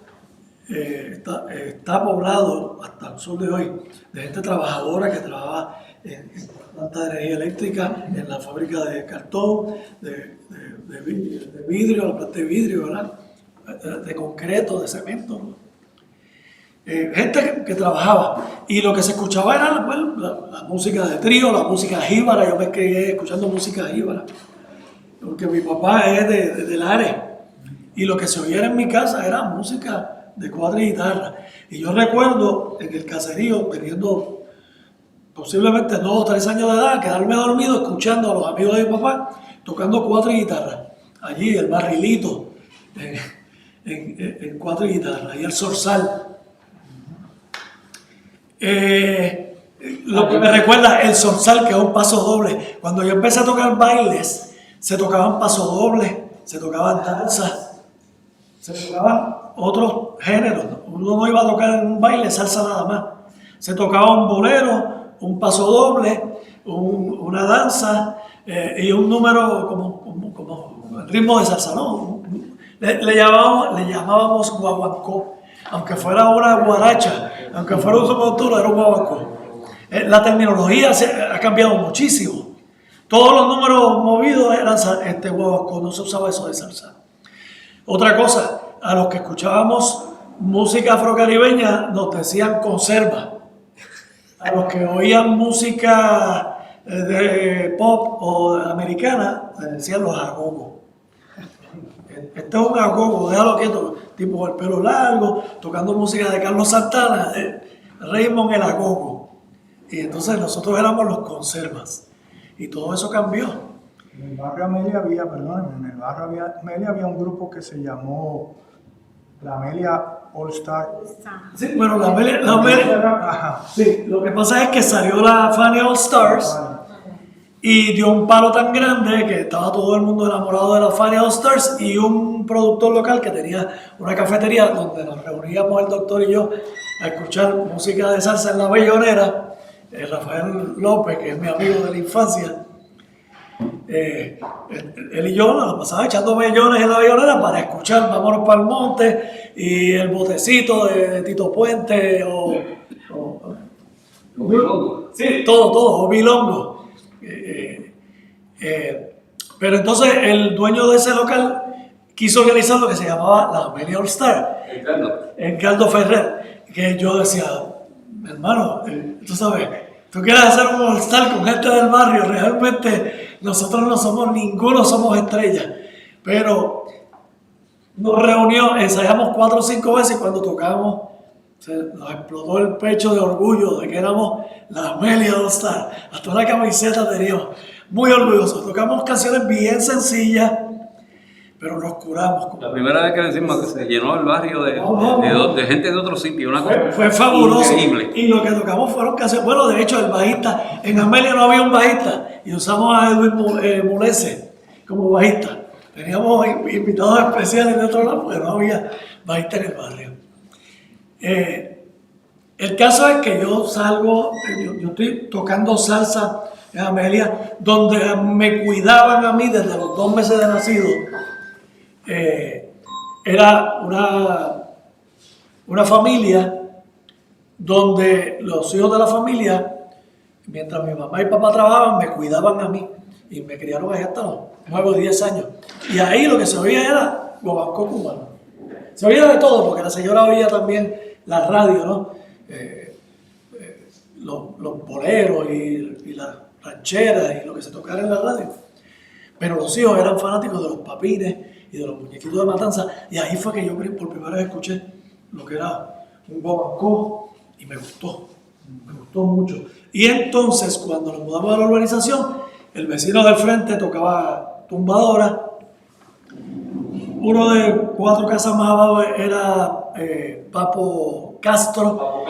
está poblado hasta el sol de hoy de gente trabajadora que trabaja en la planta de energía eléctrica, en la fábrica de cartón, de vidrio, la planta de vidrio, ¿verdad? De concreto, de cemento, ¿no? Gente que trabajaba, y lo que se escuchaba era la música de trío, la música jíbara. Yo me crié escuchando música jíbara, porque mi papá es de Lares, y lo que se oía en mi casa era música de 4 guitarras. Y yo recuerdo en el caserío, teniendo posiblemente 2 o 3 años de edad, quedarme dormido escuchando a los amigos de mi papá tocando 4 guitarras. Allí el barrilito en 4 guitarras, y el zorzal. Lo que me recuerda el zorzal, que es un paso doble. Cuando yo empecé a tocar bailes, se tocaban pasos dobles, se tocaban danzas, se tocaban otros géneros. Uno no iba a tocar en un baile salsa nada más. Se tocaba un bolero, un paso doble, una danza y un número como el ritmo de salsa, ¿no? Le llamábamos guaguancó. Aunque fuera una guaracha, aunque fuera un soporturo, era un guaguancó. La terminología ha cambiado muchísimo. Todos los números movidos eran guaguancó, no se usaba eso de salsa. Otra cosa, a los que escuchábamos música afrocaribeña nos decían conserva. A los que oían música de pop o americana les decían los agogos. Este es un agogo, déjalo quieto, tipo el pelo largo, tocando música de Carlos Santana, Raymond el agogo. Y entonces nosotros éramos los conservas. Y todo eso cambió. En el barrio Amelia había un grupo que se llamó la Amelia All Star. Sí, bueno, la Amelia, sí, lo que pasa es que salió la Fanny All Stars y dio un palo tan grande que estaba todo el mundo enamorado de la Fania All Stars, y un productor local que tenía una cafetería donde nos reuníamos el doctor y yo a escuchar música de salsa en la Bellonera, Rafael López, que es mi amigo de la infancia. Él y yo nos pasaba echando bellones en la Bellonera para escuchar Vámonos para el Monte y El Botecito de Tito Puente sí, todo, o Bilongo. Pero entonces el dueño de ese local quiso organizar lo que se llamaba la Amelia All Star, Encardo Ferrer, que yo decía, hermano, tú sabes, tú quieres hacer un All Star con gente del barrio, realmente nosotros no somos, ninguno somos estrellas, pero nos reunió, ensayamos 4 o 5 veces y cuando tocábamos nos explotó el pecho de orgullo de que éramos la Amelia All Star, hasta una camiseta teníamos, muy orgullosos, tocamos canciones bien sencillas, pero nos curamos. La primera vez que decimos que se llenó el barrio de gente de otro sitio, una cosa fue fabuloso. increíble. Y lo que tocamos fueron canciones. Bueno, de hecho, el bajista, en Amelia no había un bajista y usamos a Edwin Mulese como bajista. Teníamos invitados especiales de otro lado porque no había bajista en el barrio. El caso es que yo salgo, yo estoy tocando salsa en Amelia, donde me cuidaban a mí desde los 2 meses de nacido. Era una familia donde los hijos de la familia, mientras mi mamá y papá trabajaban, me cuidaban a mí y me criaron ahí hasta los 9 o 10 años. Y ahí lo que se oía era guaguancó cubano. Se oía de todo, porque la señora oía también la radio, ¿no? Los boleros y las rancheras y lo que se tocara en la radio. Pero los hijos eran fanáticos de los papines y de los muñequitos de matanza, y ahí fue que yo por primera vez escuché lo que era un guaguancó y me gustó mucho. Y entonces cuando nos mudamos a la urbanización, el vecino del frente tocaba tumbadora, uno de 4 casas más abajo era Papo Castro,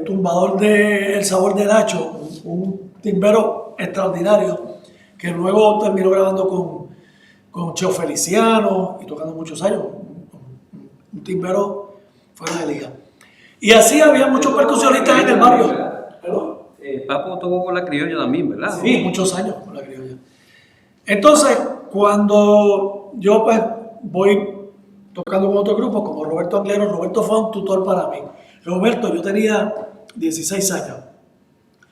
tumbador de El Sabor del Hacho, un timbero extraordinario que luego terminó grabando con Cheo Feliciano y tocando muchos años, un timbero fuera de liga. Y así había muchos percusionistas en el barrio. Papo tocó con la criolla también, ¿verdad? Sí, muchos años con la criolla. Entonces, cuando yo pues voy tocando con otro grupo, como Roberto Anglero, Roberto fue un tutor para mí. Roberto, yo tenía 16 años.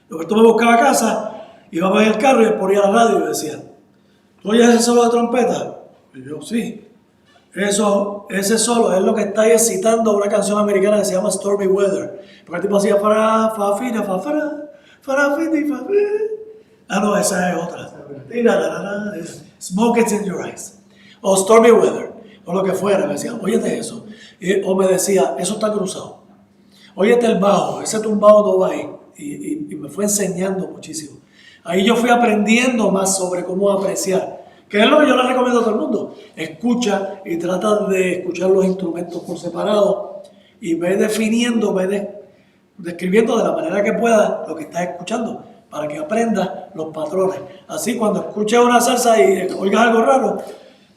Roberto me buscaba a casa, íbamos en el carro y él ponía la radio y decía, ¿tú oyes ese solo de trompeta? Y yo, sí. Ese solo es lo que está excitando una canción americana que se llama Stormy Weather. Porque el tipo hacía no, esa es otra. Smoke It's in Your Eyes. O Stormy Weather. O lo que fuera. Me decía, óyete eso. O me decía, eso está cruzado. Óyete el bajo. Ese tumbado no va ahí. Y me fue enseñando muchísimo. Ahí yo fui aprendiendo más sobre cómo apreciar. Que es lo que yo le recomiendo a todo el mundo. Escucha y trata de escuchar los instrumentos por separado y ve definiendo, describiendo de la manera que pueda lo que estás escuchando para que aprendas los patrones. Así cuando escuches una salsa y oigas algo raro,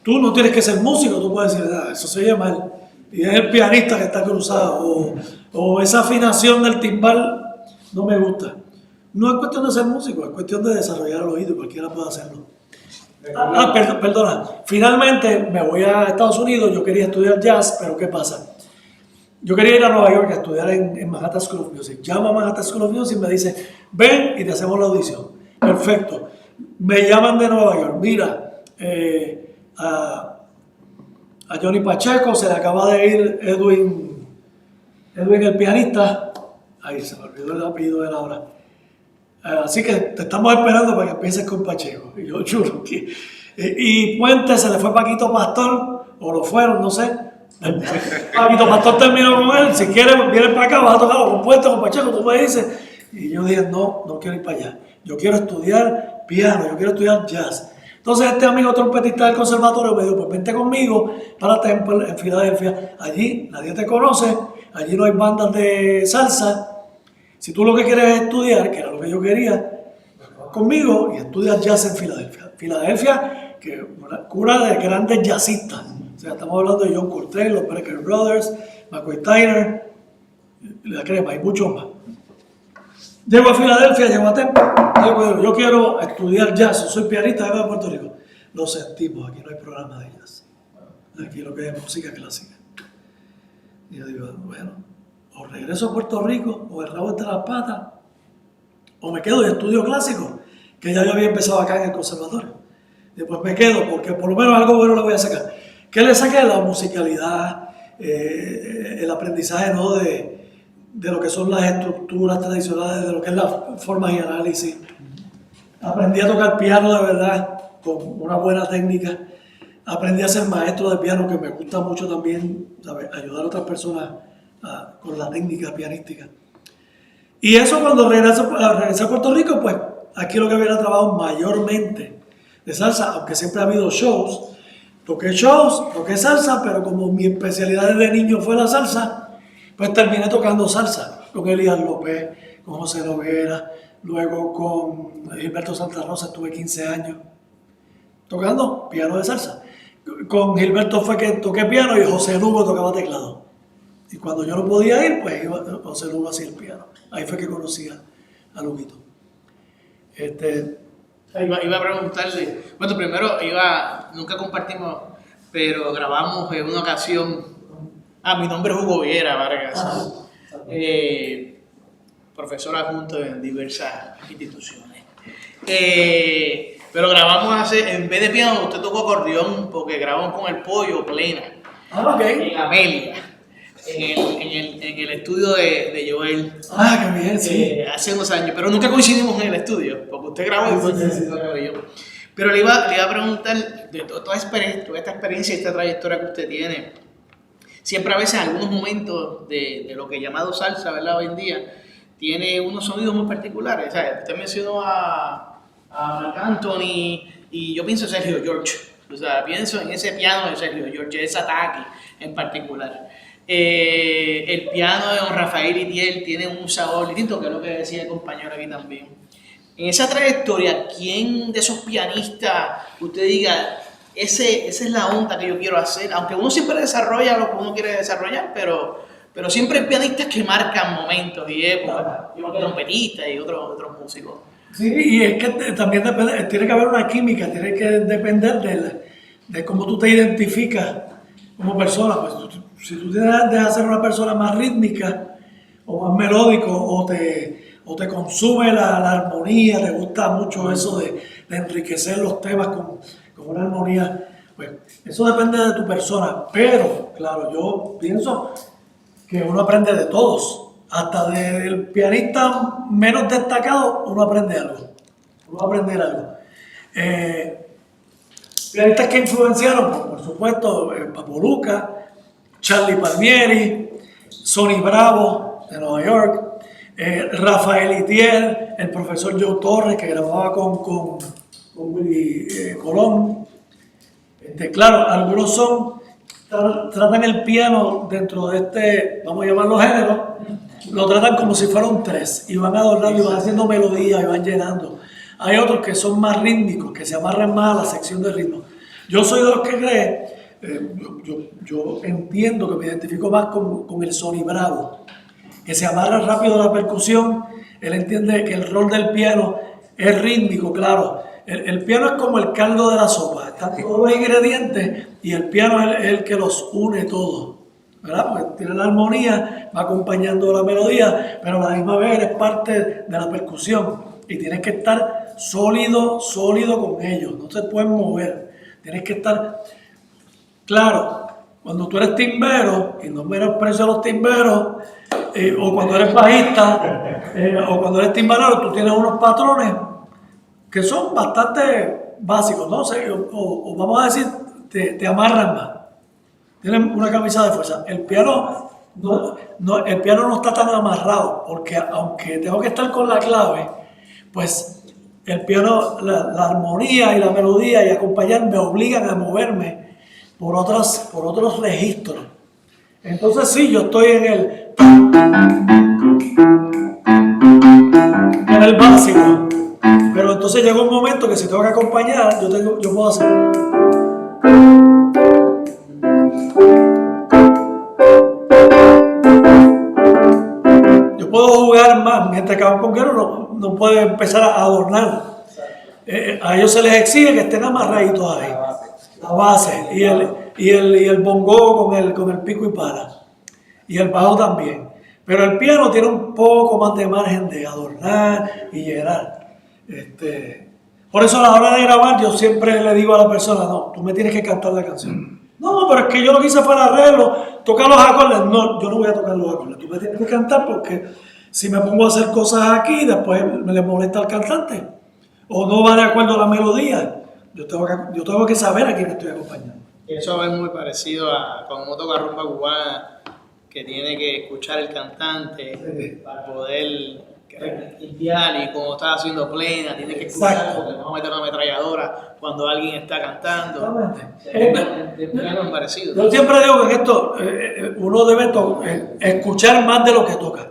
tú no tienes que ser músico, tú puedes decir, eso se oye mal. Y es el pianista que está cruzado o esa afinación del timbal no me gusta. No es cuestión de ser músico, es cuestión de desarrollar el oído y cualquiera puede hacerlo. Perdona. Finalmente me voy a Estados Unidos. Yo quería estudiar jazz, pero ¿qué pasa? Yo quería ir a Nueva York a estudiar en Manhattan School of Music. Llamo a Manhattan School of Music y me dice, ven y te hacemos la audición. Perfecto. Me llaman de Nueva York. Mira, a Johnny Pacheco se le acaba de ir Edwin el pianista. Ahí se me olvidó el apellido de él ahora. Así que te estamos esperando para que empieces con Pacheco. Y yo juro que... y Puente se le fue Paquito Pastor, o lo fueron, no sé. Paquito Pastor terminó con él. Si quieres, vienes para acá, vas a tocar con Puente, con Pacheco, tú me dices. Y yo dije, no quiero ir para allá. Yo quiero estudiar piano, yo quiero estudiar jazz. Entonces este amigo trompetista del conservatorio me dijo, pues vente conmigo para Temple, en Filadelfia. Allí nadie te conoce, allí no hay bandas de salsa. Si tú lo que quieres es estudiar, que era lo que yo quería, conmigo y estudias jazz en Filadelfia. Filadelfia, que es una cuna de grandes jazzistas. O sea, estamos hablando de John Coltrane, los Brecker Brothers, McCoy Tyner, la crema, hay muchos más. Llego a Filadelfia, llego a Temple, yo quiero estudiar jazz, soy pianista de Puerto Rico. Lo sentimos, aquí no hay programa de jazz. Aquí lo que es música clásica. Y yo digo, bueno, o regreso a Puerto Rico, o el rabo entre las patas, o me quedo y estudio clásico, que ya yo había empezado acá en el conservatorio. Después me quedo, porque por lo menos algo bueno le voy a sacar. ¿Qué le saqué? La musicalidad, el aprendizaje, ¿no?, de lo que son las estructuras tradicionales, de lo que es la forma y análisis. Aprendí a tocar piano de verdad, con una buena técnica. Aprendí a ser maestro de piano, que me gusta mucho también, ¿sabes?, ayudar a otras personas con la técnica pianística. Y eso cuando regresé a Puerto Rico, pues aquí lo que había trabajado mayormente de salsa, aunque siempre ha habido shows. Toqué salsa, pero como mi especialidad desde niño fue la salsa, pues terminé tocando salsa con Elías López, con José Noguera, luego con Gilberto Santa Rosa estuve 15 años tocando piano de salsa. Con Gilberto fue que toqué piano y José Lugo tocaba teclado. Y cuando yo no podía ir, pues José Lugo hacía el piano. Ahí fue que conocí a Luguito. Iba a preguntarle, bueno, primero nunca compartimos, pero grabamos en una ocasión. Mi nombre es Hugo Viera Vargas, profesor adjunto en diversas instituciones. Pero grabamos en vez de piano, usted tocó acordeón, porque grabamos con el Pollo plena, en Amelia, en el estudio de Joel. Qué bien, sí. Hace unos años, pero nunca coincidimos en el estudio, porque usted grabó y después yo. Pero le iba a preguntar, de toda esta experiencia y esta trayectoria que usted tiene, siempre a veces en algunos momentos de lo que es llamado salsa, ¿verdad?, hoy en día, tiene unos sonidos muy particulares. O sea, usted mencionó a Marc Anthony y yo pienso en Sergio George. O sea, pienso en ese piano de Sergio George, ese ataque en particular. El piano de don Rafael Itiel tiene un sabor distinto, que es lo que decía el compañero aquí también. En esa trayectoria, ¿quién de esos pianistas usted diga, esa es la onda que yo quiero hacer? Aunque uno siempre desarrolla lo que uno quiere desarrollar, pero siempre hay pianistas que marcan momentos y épocas, trompetistas y otros músicos. Sí, y es que también tiene que haber una química, tiene que depender de cómo tú te identificas como persona. Pues, si tú tienes de hacer una persona más rítmica o más melódico o te consume la armonía, te gusta mucho eso de enriquecer los temas con una armonía, pues eso depende de tu persona. Pero, claro, yo pienso que uno aprende de todos. Hasta del pianista menos destacado, uno aprende algo. Uno va a aprender algo. Pianistas que influenciaron, por supuesto, Papo Luca, Charlie Palmieri, Sonny Bravo de Nueva York, Rafael Itiel, el profesor Joe Torres, que grababa con Willy Colón. Claro, algunos tratan el piano dentro de vamos a llamarlo género, lo tratan como si fuera un tres y van adornando y van haciendo melodías y van llenando. Hay otros que son más rítmicos, que se amarran más a la sección de ritmo. Yo soy de los que cree, yo entiendo que me identifico más con el Sonny Bravo, que se amarra rápido a la percusión. Él entiende que el rol del piano es rítmico, claro. El piano es como el caldo de la sopa, están todos los ingredientes y el piano es el que los une todos, ¿verdad? Pues tiene la armonía, va acompañando la melodía, pero a la misma vez eres parte de la percusión y tienes que estar sólido con ellos, no se pueden mover, tienes que estar claro. Cuando tú eres timbero, y no menosprecio a los timberos, o cuando eres bajista, o cuando eres timbalero, tú tienes unos patrones que son bastante básicos, ¿no? O vamos a decir, te amarran más. Tienen una camisa de fuerza. El piano no está tan amarrado, porque aunque tengo que estar con la clave, pues el piano, la armonía y la melodía y acompañar me obligan a moverme por otros registros. Entonces sí, yo estoy en el básico, pero entonces entonces llega un momento que si tengo que acompañar, yo puedo hacer. Yo puedo jugar más, mientras que un conguero no puede empezar a adornar. A ellos se les exige que estén amarraditos ahí, la base, y el bongo con el pico y pala, y el bajo también. Pero el piano tiene un poco más de margen de adornar y llenar. Por eso a la hora de grabar yo siempre le digo a la persona, no, tú me tienes que cantar la canción. No, pero es que yo lo que hice fue el arreglo, tocar los acordes. No, yo no voy a tocar los acordes, tú me tienes que cantar porque si me pongo a hacer cosas aquí, después me le molesta al cantante. O no va de acuerdo a la melodía. Yo tengo que saber a quién estoy acompañando. Eso es muy parecido a cuando uno toca rumba cubana, que tiene que escuchar el cantante para poder limpiar, y como está haciendo plena, tiene que escuchar porque vamos a meter una ametralladora cuando alguien está cantando. Es parecido. Yo siempre digo que en esto uno debe escuchar más de lo que toca.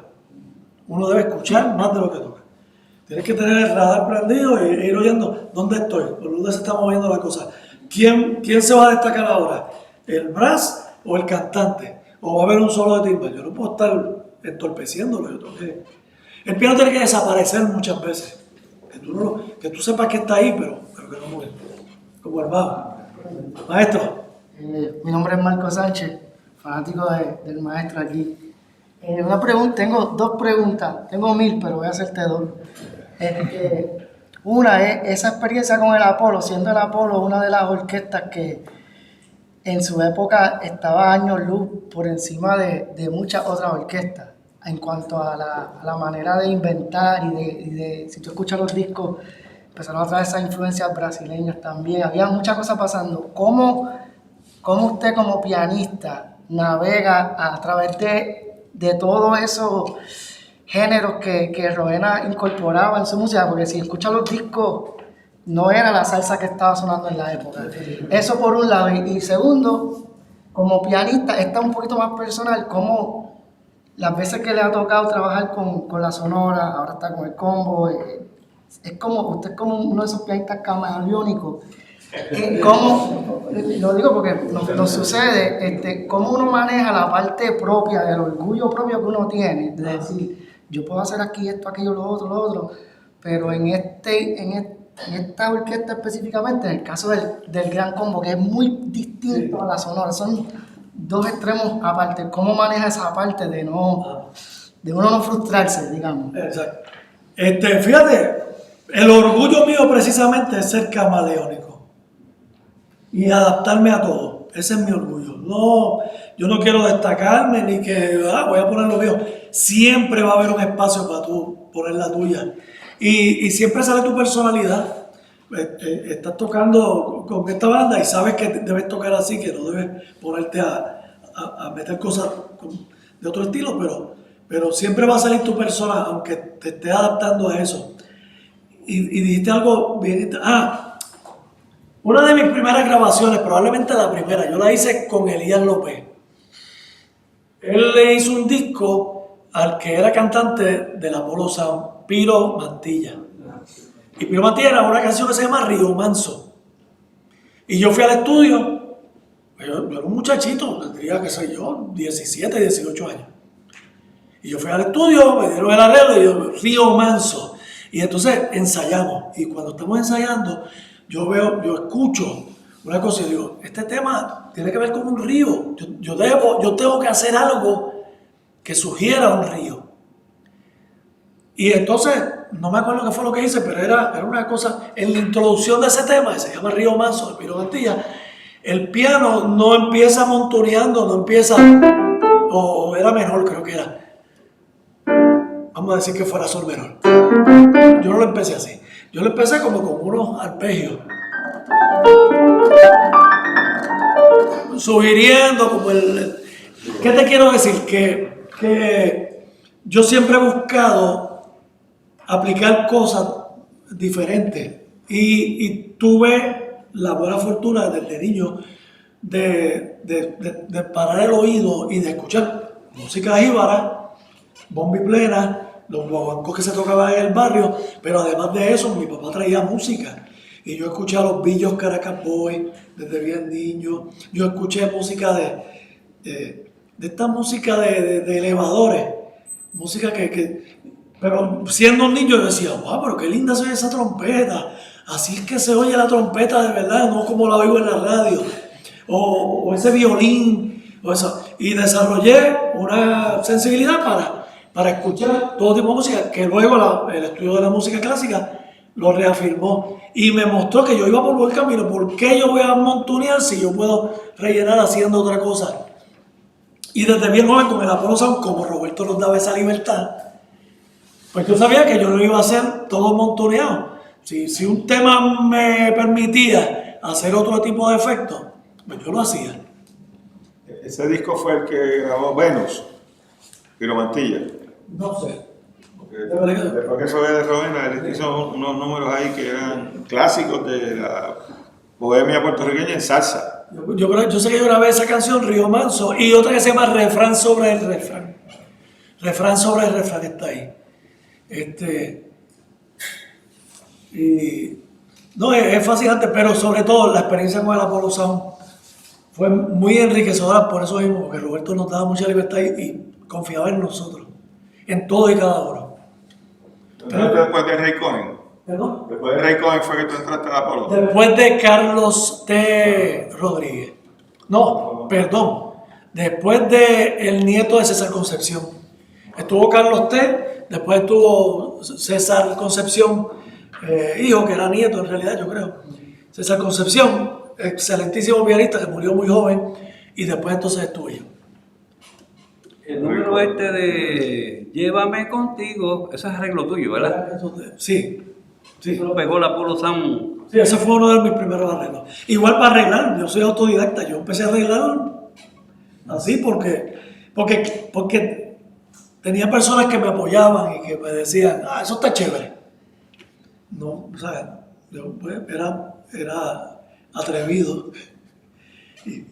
Uno debe escuchar más de lo que toca. Tienes que tener el radar prendido e ir oyendo dónde estoy, por dónde se está moviendo la cosa. ¿Quién se va a destacar ahora? ¿El brass o el cantante? ¿O va a haber un solo de timbal? Yo no puedo estar entorpeciéndolo. El piano tiene que desaparecer muchas veces. Que tú sepas que está ahí, pero que no mueve. Como el bajo. Maestro. Mi nombre es Marco Sánchez, fanático del maestro aquí. Tengo dos preguntas, tengo 1000, pero voy a hacerte dos. Una es esa experiencia con el Apolo, siendo el Apolo una de las orquestas que en su época estaba años luz por encima de muchas otras orquestas en cuanto a la manera de inventar y si tú escuchas los discos, empezaron a traer esas influencias brasileñas también, había muchas cosas pasando. ¿Cómo usted como pianista navega a través de todos esos géneros que Roena incorporaba en su música? Porque si escuchas los discos, no era la salsa que estaba sonando en la época. Eso por un lado. Y segundo, como pianista, está un poquito más personal, como las veces que le ha tocado trabajar con la Sonora, ahora está con el combo, es como, usted es como uno de esos pianistas camaleónicos. Lo digo porque nos sucede, cómo uno maneja la parte propia, el orgullo propio que uno tiene, de decir, yo puedo hacer aquí esto, aquello, lo otro, pero en esta orquesta específicamente, en el caso del Gran Combo, que es muy distinto a la Sonora, son dos extremos aparte. ¿Cómo maneja esa parte de uno no frustrarse, digamos? Exacto. Fíjate, el orgullo mío precisamente es ser camaleónico y adaptarme a todo. Ese es mi orgullo. No, yo no quiero destacarme ni que voy a poner lo mío. Siempre va a haber un espacio para tú poner la tuya. Y siempre sale tu personalidad. Estás tocando con esta banda y sabes que debes tocar así, que no debes ponerte a meter cosas de otro estilo, pero siempre va a salir tu persona, aunque te estés adaptando a eso. Y dijiste algo bien. Una de mis primeras grabaciones, probablemente la primera, yo la hice con Elías López. Él le hizo un disco al que era cantante del Apolo Sound, Piro Mantilla. Y Piro Mantilla era una canción que se llama Río Manso. Y yo fui al estudio, yo era un muchachito, tendría, qué sé yo, 17, 18 años. Y yo fui al estudio, me dieron el arreglo y yo, Río Manso. Y entonces ensayamos. Y cuando estamos ensayando, yo escucho una cosa y digo, este tema tiene que ver con un río. Yo tengo que hacer algo que sugiera un río. Y entonces, no me acuerdo qué fue lo que hice, pero era una cosa, en la introducción de ese tema, que se llama Río Manso, de Piro Mantilla, el piano no empieza montoneando, no empieza, o era menor, creo que era. Vamos a decir que fuera sol menor. Yo no lo empecé así. Yo lo empecé como con unos arpegios. Sugiriendo como ¿Qué te quiero decir? Que yo siempre he buscado aplicar cosas diferentes. Y tuve la buena fortuna desde niño de parar el oído y de escuchar música jíbara, bombi plena, los guaguancos que se tocaban en el barrio, pero además de eso, mi papá traía música. Y yo escuché a los Billos Caracas Boys desde bien niño. Yo escuché música de esta música de elevadores. Música pero siendo un niño yo decía, wow, pero qué linda se oye esa trompeta. Así es que se oye la trompeta de verdad, no como la oigo en la radio. O ese violín, o eso. Y desarrollé una sensibilidad para escuchar todo tipo de música, que luego el estudio de la música clásica lo reafirmó. Y me mostró que yo iba por buen camino. ¿Por qué yo voy a montunear si yo puedo rellenar haciendo otra cosa? Y desde bien joven con el Apolo Sound, como Roberto nos daba esa libertad, pues yo sabía que yo no iba a hacer todo montuneado. Si un tema me permitía hacer otro tipo de efectos, pues yo lo hacía. Ese disco fue el que grabó Venus, Piro Mantilla. No sé. Después que fue de Rowena, él hizo unos números ahí que eran clásicos de la bohemia puertorriqueña en salsa. Yo sé que yo grabé esa canción, Río Manso, y otra que se llama Refrán sobre el refrán. Refrán sobre el refrán está ahí. No, es fascinante, pero sobre todo la experiencia con el Apolo Sound fue muy enriquecedora por eso mismo, porque Roberto nos daba mucha libertad y confiaba en nosotros, en todo y cada uno. Después de Ray Cohen. ¿Perdón? Después de Ray Cohen fue que tú entraste a Apolo. Después de Carlos T. Rodríguez. No, perdón. Después de el nieto de César Concepción. Estuvo Carlos T. Después estuvo César Concepción, hijo, que era nieto en realidad, yo creo. César Concepción, excelentísimo pianista que murió muy joven. Y después entonces estuve yo. El número de Llévame contigo, ese es arreglo tuyo, ¿verdad? Sí. Eso lo pegó la Apolo Sound. Sí, ese fue uno de mis primeros arreglos. Igual para arreglar, yo soy autodidacta, yo empecé a arreglar así porque tenía personas que me apoyaban y que me decían, eso está chévere. No, o sea, yo pues, era atrevido. Y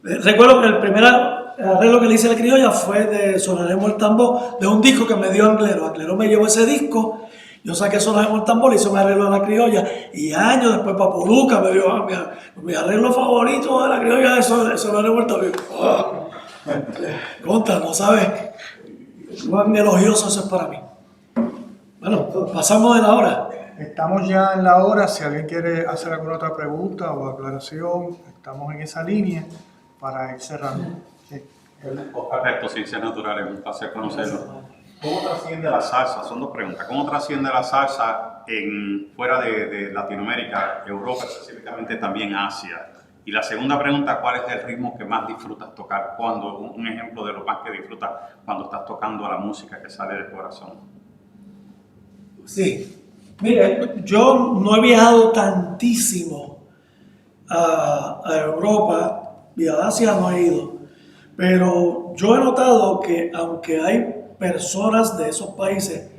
recuerdo que el primer arreglo que le hice a la criolla fue de Sonaremos el Tambor, de un disco que me dio Anglero. Anglero me llevó ese disco. Yo saqué Sonaremos el Tambor, le hice un arreglo a la criolla y años después Papoluca me dio mi arreglo favorito de la criolla de Sonaremos el Tambor. Oh, contra, no sabes cuán elogioso eso es para mí. Bueno, pasamos de la hora. Estamos ya en la hora. Si alguien quiere hacer alguna otra pregunta o aclaración, estamos en esa línea para ir cerrando. Sí. Perfecto, Ciencias Naturales, un placer conocerlo. ¿Cómo trasciende la salsa? Son dos preguntas. ¿Cómo trasciende la salsa fuera de Latinoamérica, Europa, específicamente también Asia? Y la segunda pregunta, ¿cuál es el ritmo que más disfrutas tocar? Un ejemplo de lo más que disfrutas cuando estás tocando la música que sale del corazón. Sí. Mire, yo no he viajado tantísimo a Europa y a Asia no he ido, pero yo he notado que aunque hay personas de esos países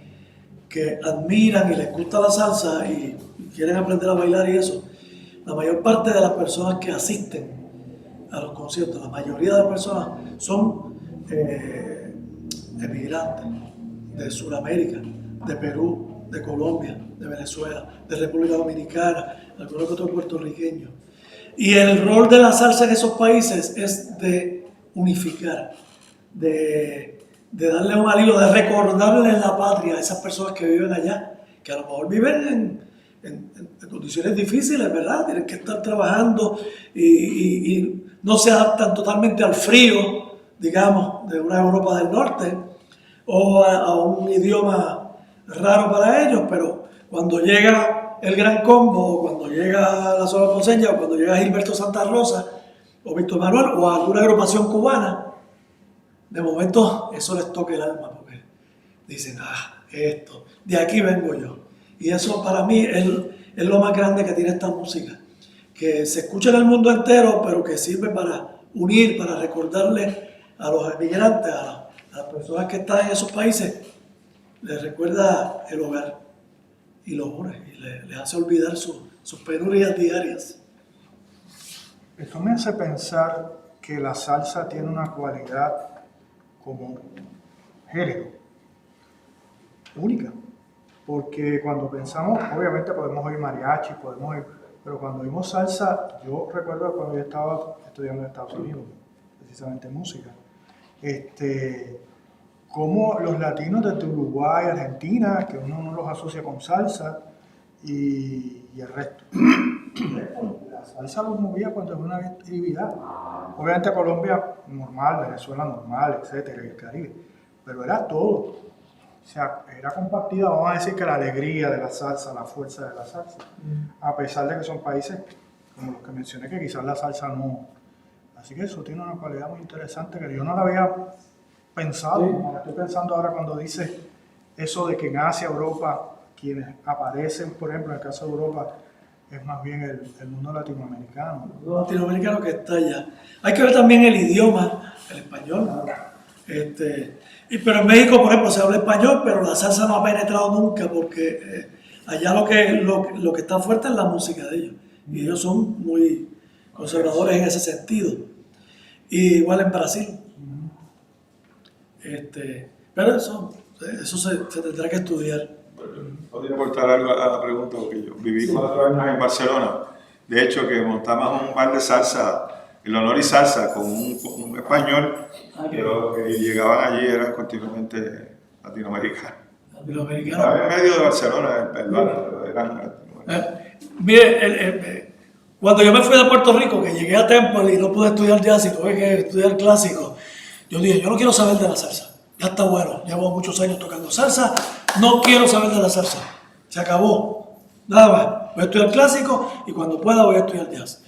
que admiran y les gusta la salsa y quieren aprender a bailar y eso, la mayor parte de las personas que asisten a los conciertos, la mayoría de las personas son emigrantes de Sudamérica, de Perú, de Colombia, de Venezuela, de República Dominicana, algunos que otros puertorriqueños. Y el rol de la salsa en esos países es de unificar, de darle un alivio, de recordarles la patria a esas personas que viven allá, que a lo mejor viven en condiciones difíciles, ¿verdad? Tienen que estar trabajando y no se adaptan totalmente al frío, digamos, de una Europa del Norte o a un idioma raro para ellos, pero cuando llega el Gran Combo, o cuando llega la Zona Ponceña, o cuando llega Gilberto Santa Rosa, o Víctor Manuel, o alguna agrupación cubana, de momento eso les toca el alma, porque dicen, esto, de aquí vengo yo. Y eso para mí es lo más grande que tiene esta música, que se escucha en el mundo entero, pero que sirve para unir, para recordarle a los emigrantes, a las personas que están en esos países, les recuerda el hogar y los une y les hace olvidar sus penurias diarias. Eso me hace pensar que la salsa tiene una cualidad como género, única. Porque cuando pensamos, obviamente podemos oír mariachi, pero cuando oímos salsa, yo recuerdo cuando yo estaba estudiando en Estados Unidos, precisamente música, como los latinos desde Uruguay, Argentina, que uno no los asocia con salsa, y el resto. La salsa los movía cuando es una actividad. Obviamente Colombia normal, Venezuela normal, etcétera, y el Caribe, pero era todo. O sea, era compartida, vamos a decir que la alegría de la salsa, la fuerza de la salsa, a pesar de que son países como los que mencioné, que quizás la salsa no. Así que eso tiene una cualidad muy interesante que yo no la había pensado, como la estoy pensando ahora cuando dice eso de que en Asia, Europa, quienes aparecen, por ejemplo, en el caso de Europa, es más bien el mundo latinoamericano. El mundo latinoamericano que está allá. Hay que ver también el idioma, el español. Pero en México, por ejemplo, se habla español, pero la salsa no ha penetrado nunca porque allá lo que está fuerte es la música de ellos. Y ellos son muy conservadores en ese sentido. Y igual en Brasil. Pero eso se tendrá que estudiar. Podría aportar algo a la pregunta, porque yo viví 4 años en Barcelona. De hecho, que montamos un bar de salsa, el honor y salsa, con un español, pero que llegaban allí eran continuamente latinoamericanos. Estaba en medio de Barcelona, el bar, pero eran latinoamericanos. Mire, cuando yo me fui de Puerto Rico, que llegué a Temple y no pude estudiar jazz y tuve que estudiar clásico, yo dije, yo no quiero saber de la salsa. Ya está bueno, llevo muchos años tocando salsa, no quiero saber de la salsa. Se acabó. Nada más. Voy a estudiar clásico y cuando pueda voy a estudiar jazz.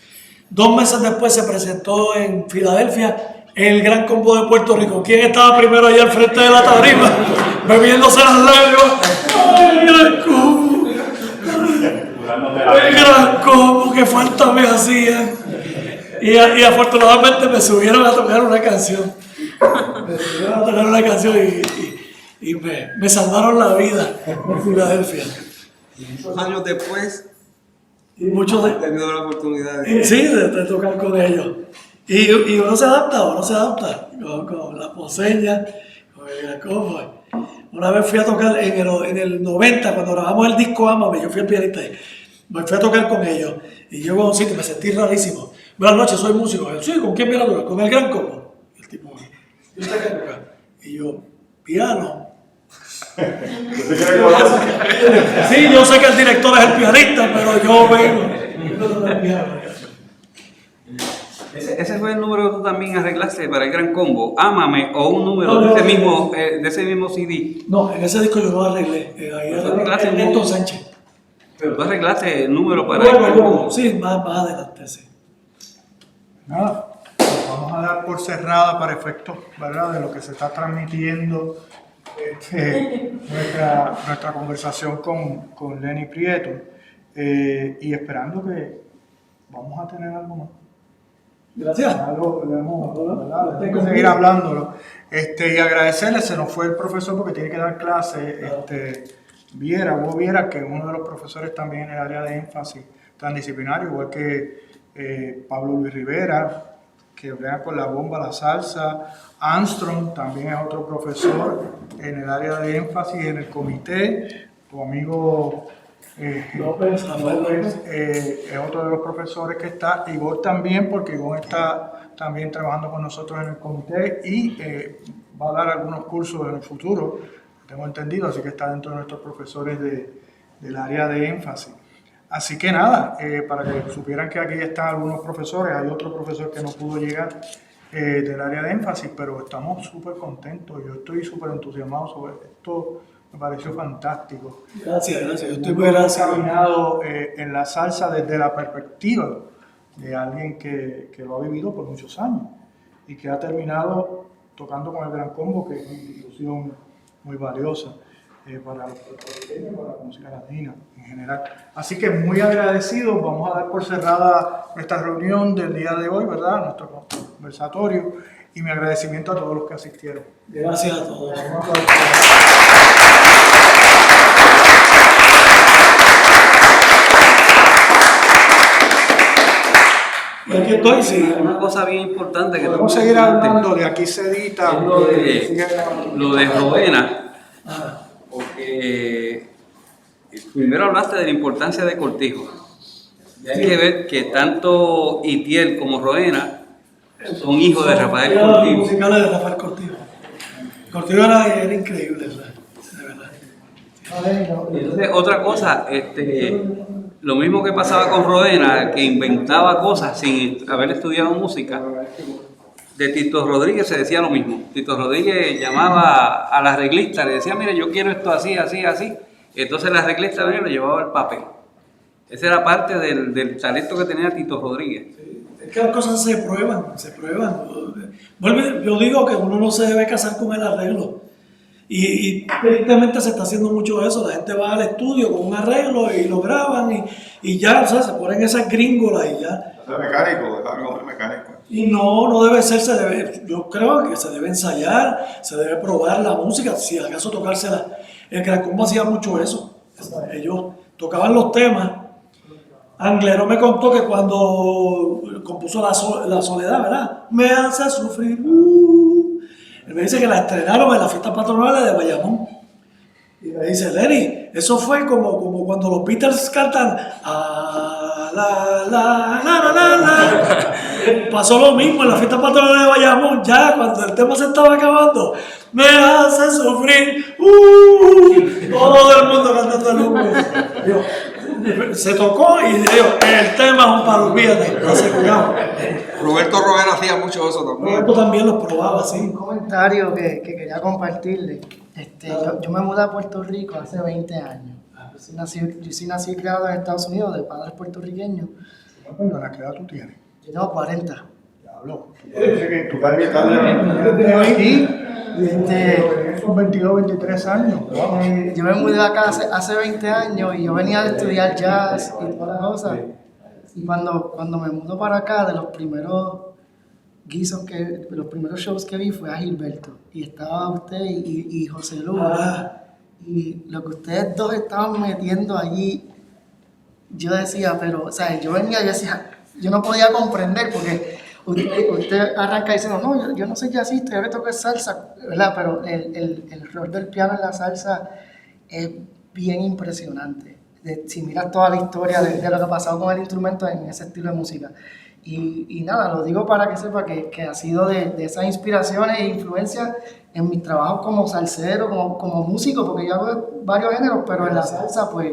2 meses después se presentó en Filadelfia el Gran Combo de Puerto Rico. ¿Quién estaba primero allá al frente de la tarima? Bebiéndose las lágrimas. ¡Ay, el Gran Combo! El Gran Combo, qué falta me hacían. Y afortunadamente me subieron a tocar una canción. Y me salvaron la vida en Filadelfia. Muchos años después, Muchos he tenido la oportunidad de... sí, de tocar con ellos. Y uno se adapta con la poseña, con el combo. Una vez fui a tocar en el 90, cuando grabamos el disco Ámame, yo fui el pianista ahí. Me fui a tocar con ellos. Y yo a un sitio me sentí rarísimo. Buenas noches, soy músico. Sí, ¿con quién viene a tocar? Con el Gran Combo. El tipo, ¿y usted qué toca? Y yo, piano. Sí, yo sé que el director es el pianista, pero yo vengo. Ese fue el número que tú también arreglaste para el Gran Combo. Ámame, o un número de ese mismo CD. No, en ese disco yo no arreglé. Ahí arreglé Néstor Sánchez. Pero tú arreglaste el número para el Gran Combo. Sí, más adelante, sí. Nada, vamos a dar por cerrada para efectos, ¿verdad?, de lo que se está transmitiendo nuestra conversación con Lenny Prieto, y esperando que vamos a tener algo más. Gracias. Algo, ¿verdad? Tengo que seguir hablándolo. Y agradecerle, se nos fue el profesor porque tiene que dar clase, Hugo Viera, que es uno de los profesores también en el área de énfasis transdisciplinario, igual que Pablo Luis Rivera, que brega con la bomba, la salsa. Armstrong también es otro profesor en el área de énfasis en el comité. Tu amigo López es otro de los profesores que está. Igor también, porque Igor está también trabajando con nosotros en el comité y va a dar algunos cursos en el futuro, tengo entendido, así que está dentro de nuestros profesores del área de énfasis. Así que nada, para que supieran que aquí están algunos profesores, hay otro profesor que no pudo llegar del área de énfasis, pero estamos súper contentos, yo estoy súper entusiasmado sobre esto, me pareció fantástico. Gracias, yo estoy muy agradecido. Caminado en la salsa desde la perspectiva de alguien que lo ha vivido por muchos años y que ha terminado tocando con el Gran Combo, que es una institución muy valiosa para los puertorriqueños, para la música latina en general. Así que muy agradecidos, vamos a dar por cerrada nuestra reunión del día de hoy, ¿verdad? Nuestro conversatorio, y mi agradecimiento a todos los que asistieron. Gracias a todos. Y aquí estoy, sí. Una cosa bien importante que podemos seguir hablando de aquí se edita. lo de Rowena. Ah. Ok, Primero hablaste de la importancia de Cortijo. Y hay que ver que tanto Itiel como Roena son hijos de Rafael Los Cortijo. musicales de Rafael Cortijo. Cortijo era increíble, de verdad. Entonces, otra cosa, lo mismo que pasaba con Roena, que inventaba cosas sin haber estudiado música. De Tito Rodríguez se decía lo mismo. Tito Rodríguez llamaba a la arreglista, le decía, mire, yo quiero esto así, así, así. Entonces la arreglista venía y le llevaba el papel. Esa era parte del talento que tenía Tito Rodríguez. Es que las cosas se prueban. Yo digo que uno no se debe casar con el arreglo. Y evidentemente se está haciendo mucho eso. La gente va al estudio con un arreglo y lo graban y ya, o sea, se ponen esas gringolas y ya. Es mecánico, algo mecánico. Y no debe ser, yo creo que se debe ensayar, se debe probar la música, si acaso tocársela. El Cracombo hacía mucho eso. Ellos tocaban los temas. Anglero me contó que cuando compuso la Soledad, ¿verdad? Me hace sufrir. Él me dice que la estrenaron en las fiestas patronales de Bayamón. Y me dice, Lenny, eso fue como cuando los Beatles cantan la. Pasó lo mismo en las fiestas patronales de Bayamón, ya cuando el tema se estaba acabando. Me hace sufrir. Todo el mundo cantando el humo. Se tocó y dijo, el tema es un palo, fíjate, asegurado. Roberto Roena hacía mucho eso también. Roberto también los probaba, sí. Un comentario que quería compartirle. Yo me mudé a Puerto Rico hace 20 años. Yo soy nacido y criado en Estados Unidos, de padres puertorriqueños. Perdona, ¿qué edad tú tienes? Yo tengo 40. Diablo. Parece que tu padre está aquí. Esos 22, 23 años. Yo me mudé acá hace 20 años y yo venía de estudiar jazz y toda la cosa. Y cuando me mudó para acá, de los primeros los primeros shows que vi fue a Gilberto. Y estaba usted y José Luis. Y lo que ustedes dos estaban metiendo allí, yo decía, pero, o sea, yo venía y decía, yo no podía comprender porque usted arranca diciendo, no, yo no soy jazzista, yo le toco salsa, ¿verdad? Pero el rol del piano en la salsa es bien impresionante. Si miras toda la historia de lo que ha pasado con el instrumento en ese estilo de música. Y nada, lo digo para que sepa que ha sido de esas inspiraciones e influencias en mi trabajo como salsero, como músico, porque yo hago varios géneros, pero en la salsa, pues,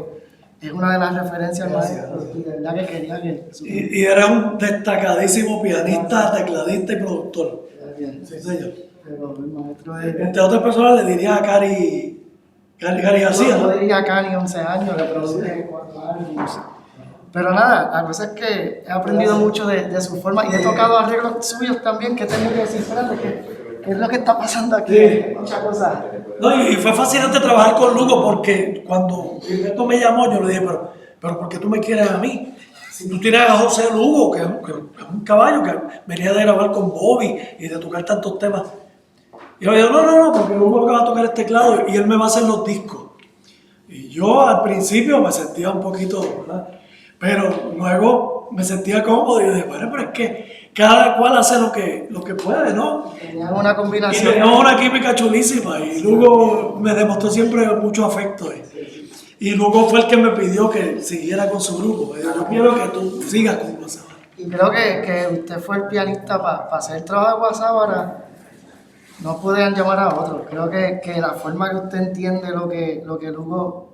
es una de las referencias más y de verdad que quería que... Y era un destacadísimo pianista, tecladista y productor. Sí, señor. Pero el maestro es... Entre otras personas le diría a Cari García, Yo ¿no? diría a Cani, 11 años, le produje 4 años. Pero nada, la cosa es que he aprendido mucho de su forma y he tocado arreglos suyos también, que tengo que decir, espérate, ¿qué es lo que está pasando aquí? Sí. Muchas cosas. No, y fue fascinante trabajar con Lugo porque cuando Gilberto me llamó, yo le dije, pero ¿por qué tú me quieres a mí? Si tú tienes a José Lugo, que es un caballo que venía de grabar con Bobby y de tocar tantos temas. Y yo le dije, no, porque Lugo lo que va a tocar es teclado y él me va a hacer los discos. Y yo al principio me sentía un poquito, ¿verdad? Pero luego me sentía cómodo y dije, bueno, pero es que cada cual hace lo que puede, ¿no? Tenían una Y combinación. teníamos una química chulísima y Lugo me demostró siempre mucho afecto. Y Lugo fue el que me pidió que siguiera con su grupo. Me dijo, yo quiero que tú sigas con Guasábara. Y creo que usted fue el pianista para hacer el trabajo de Guasábara. No podían llamar a otro. Creo que la forma que usted entiende lo que Lugo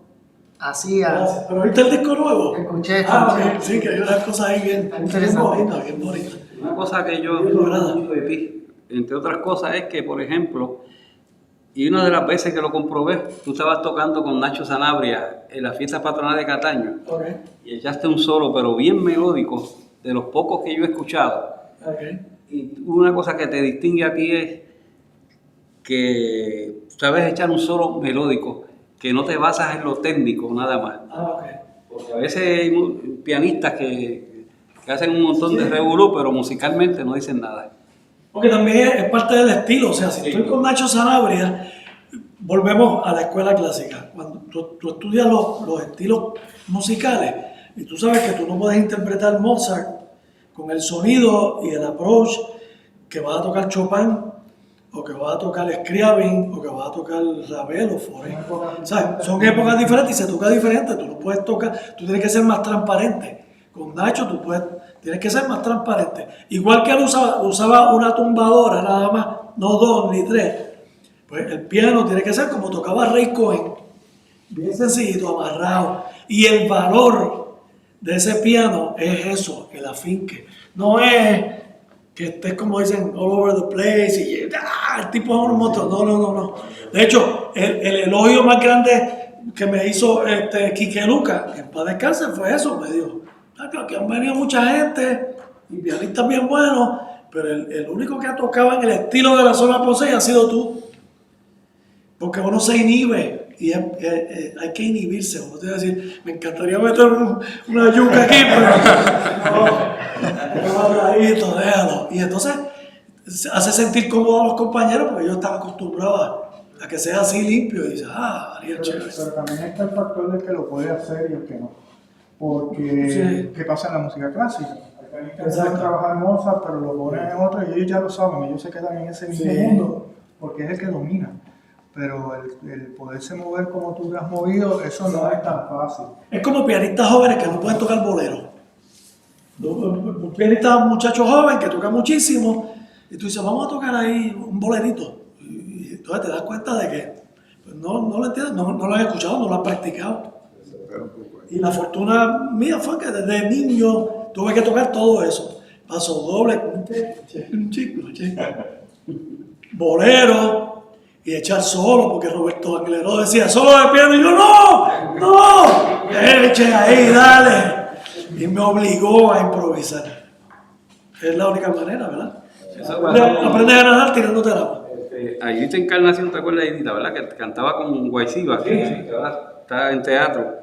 hacía. ¿Pero viste el disco nuevo? Escuché. Sí, que hay unas cosas ahí bien bonitas, bien bonitas. Una cosa que yo admiro mucho de ti, entre otras cosas, es que, por ejemplo, y una de las veces que lo comprobé, tú estabas tocando con Nacho Sanabria en la fiesta patronal de Cataño y echaste un solo, pero bien melódico, de los pocos que yo he escuchado. Y una cosa que te distingue a ti es que sabes echar un solo melódico, que no te basas en lo técnico nada más. Porque a veces hay pianistas que hacen un montón de revolú, pero musicalmente no dicen nada. Porque también es parte del estilo, o sea, si estoy con Nacho Sanabria, volvemos a la escuela clásica. Cuando tú estudias los estilos musicales y tú sabes que tú no puedes interpretar Mozart con el sonido y el approach que vas a tocar Chopin o que vas a tocar Scriabin, o que vas a tocar Ravel o Forén. O sea, son épocas diferentes y se toca diferente. Tú no puedes tocar, tú tienes que ser más transparente. Con Nacho tienes que ser más transparente. Igual que él usaba una tumbadora nada más, no 2 ni 3. Pues el piano tiene que ser como tocaba Ray Cohen, bien sencillito, amarrado. Y el valor de ese piano es eso, el afinque. No es que estés, como dicen, all over the place y el tipo es un monstruo. No. De hecho, el elogio más grande que me hizo Quique Luca, en paz descanse, fue eso. Me dijo, claro, que han venido mucha gente y pianistas bien buenos, pero el único que ha tocado en el estilo de la zona posee ha sido tú. Porque uno se inhibe y hay que inhibirse. Uno tiene que decir, me encantaría meter una yuca aquí, pero déjalo. Y entonces hace sentir cómodo a los compañeros porque yo estaba acostumbrado a que sea así limpio y dice, María, chévere. Pero también está el factor de que lo puede hacer y el que no. Porque, ¿qué pasa en la música clásica? Hay pianistas que pueden trabajar Mozart, pero lo ponen en otro y ellos ya lo saben, ellos se quedan en ese mismo mundo porque es el que domina. Pero el poderse mover como tú te has movido, eso no es tan fácil. Es como pianistas jóvenes que no pueden tocar bolero. Un pianista, un muchacho joven que toca muchísimo, y tú dices, vamos a tocar ahí un bolerito. Y entonces te das cuenta de que pues no lo entiendes, no lo has escuchado, no lo has practicado. Y la fortuna mía fue que desde niño tuve que tocar todo eso. Paso doble, un chico, bolero. Y echar solo, porque Roberto Angleró decía, solo de piano, y yo, no, eche ahí, dale. Y me obligó a improvisar. Es la única manera, ¿verdad? Aprendes a nadar tirándote el agua. Aguilita Encarnación, ¿te acuerdas de Aguilita, verdad? Que cantaba con Guayciba, que ahora está en teatro.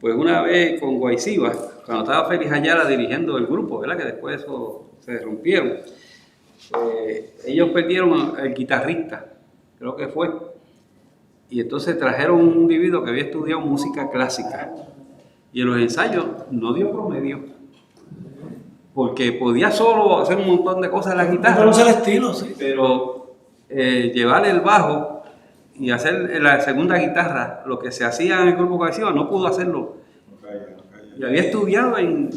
Pues una vez con Guayciba, cuando estaba Félix Ayala dirigiendo el grupo, ¿verdad? Que después eso se rompieron. Ellos perdieron al guitarrista, creo que fue, y entonces trajeron un individuo que había estudiado música clásica y en los ensayos no dio promedio porque podía solo hacer un montón de cosas en la guitarra, pero el estilo, sí. Pero llevar el bajo y hacer la segunda guitarra, lo que se hacía en el grupo Guayciba, no pudo hacerlo. Y había estudiado en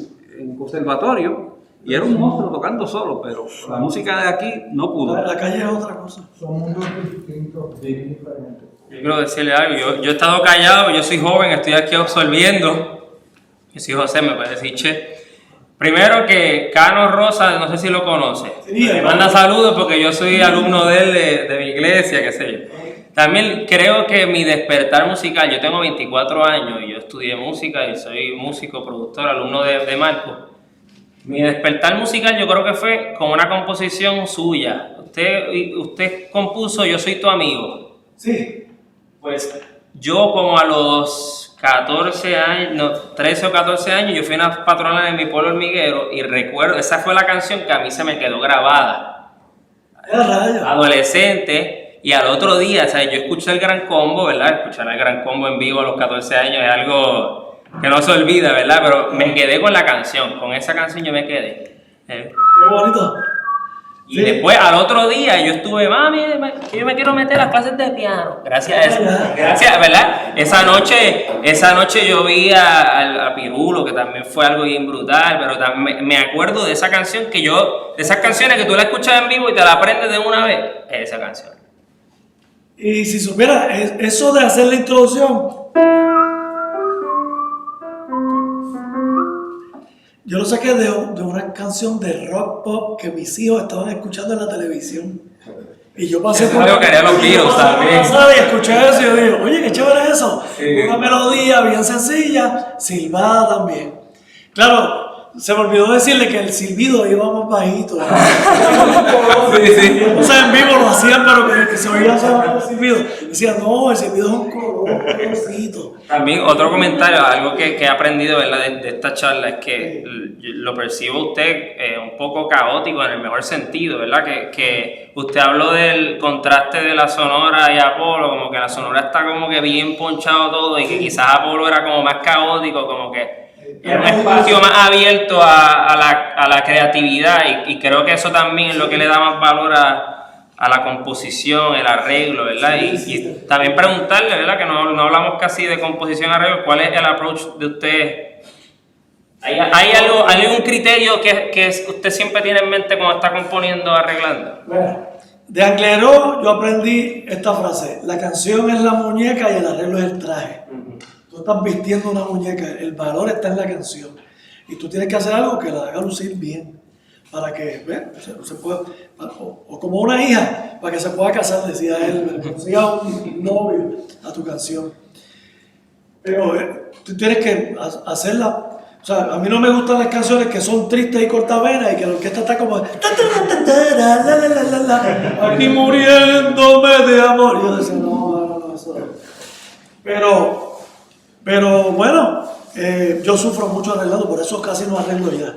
conservatorio y era un monstruo tocando solo, pero la música de aquí no pudo. La calle es otra cosa. Son mundos distintos, bien diferentes. Yo quiero decirle algo, yo he estado callado, yo soy joven, estoy aquí absorbiendo. Yo soy José, me puede decir che. Primero que Cano Rosa, no sé si lo conoce, me manda saludos porque yo soy alumno de él, de mi iglesia, qué sé yo. También creo que mi despertar musical, yo tengo 24 años y yo estudié música y soy músico, productor, alumno de Marco. Mi despertar musical yo creo que fue con una composición suya. Usted compuso Yo soy tu amigo. Sí. Pues yo como a los 14 años, no, 13 o 14 años, yo fui a una patrona de mi pueblo hormiguero y recuerdo, esa fue la canción que a mí se me quedó grabada. Adolescente, y al otro día, o sea, yo escuché el Gran Combo, ¿verdad? Escuchar el Gran Combo en vivo a los 14 años es algo que no se olvida, ¿verdad? Pero me quedé con la canción, con esa canción yo me quedé. Qué bonito. Y después al otro día yo estuve, mami, que yo me quiero meter a clases de piano. Gracias a eso. Gracias, ¿verdad? Esa noche yo vi a Pirulo, que también fue algo bien brutal, pero también me acuerdo de esa canción de esas canciones que tú la escuchas en vivo y te la aprendes de una vez, es esa canción. Y si supiera, eso de hacer la introducción, yo lo saqué de una canción de rock pop que mis hijos estaban escuchando en la televisión. Y yo pasé por algo que harían los Beatles también. Y escuché eso y yo digo, oye, qué chévere es eso. Sí. Una melodía bien sencilla, silbada también. Claro, se me olvidó decirle que el silbido iba más bajito. Sí. Entonces en vivo lo hacían, pero que se oía solo el silbido. Decían, no, el silbido es un colorcito. También otro comentario, algo que he aprendido, ¿verdad? de esta charla es que lo percibo usted un poco caótico en el mejor sentido, ¿verdad? Que usted habló del contraste de la Sonora y Apolo, como que la Sonora está como que bien ponchado todo y que quizás Apolo era como más caótico, como que era un espacio más abierto a la creatividad y creo que eso también es lo que le da más valor a a la composición, el arreglo, ¿verdad? Y también preguntarle, ¿verdad? Que no hablamos casi de composición, arreglo, ¿cuál es el approach de ustedes? ¿Hay algún criterio que usted siempre tiene en mente cuando está componiendo, arreglando? Bueno, de Angleró yo aprendí esta frase: la canción es la muñeca y el arreglo es el traje. Tú estás vistiendo una muñeca, el valor está en la canción. Y tú tienes que hacer algo que la haga lucir bien, para que se pueda, o como una hija, para que se pueda casar, decía él, consiga un novio a tu canción. Pero tú tienes que hacerla. O sea, a mí no me gustan las canciones que son tristes y cortavenas y que la orquesta está como aquí muriéndome de amor. Yo decía, no, eso no. Pero bueno, yo sufro mucho arreglando, por eso casi no arreglo ya.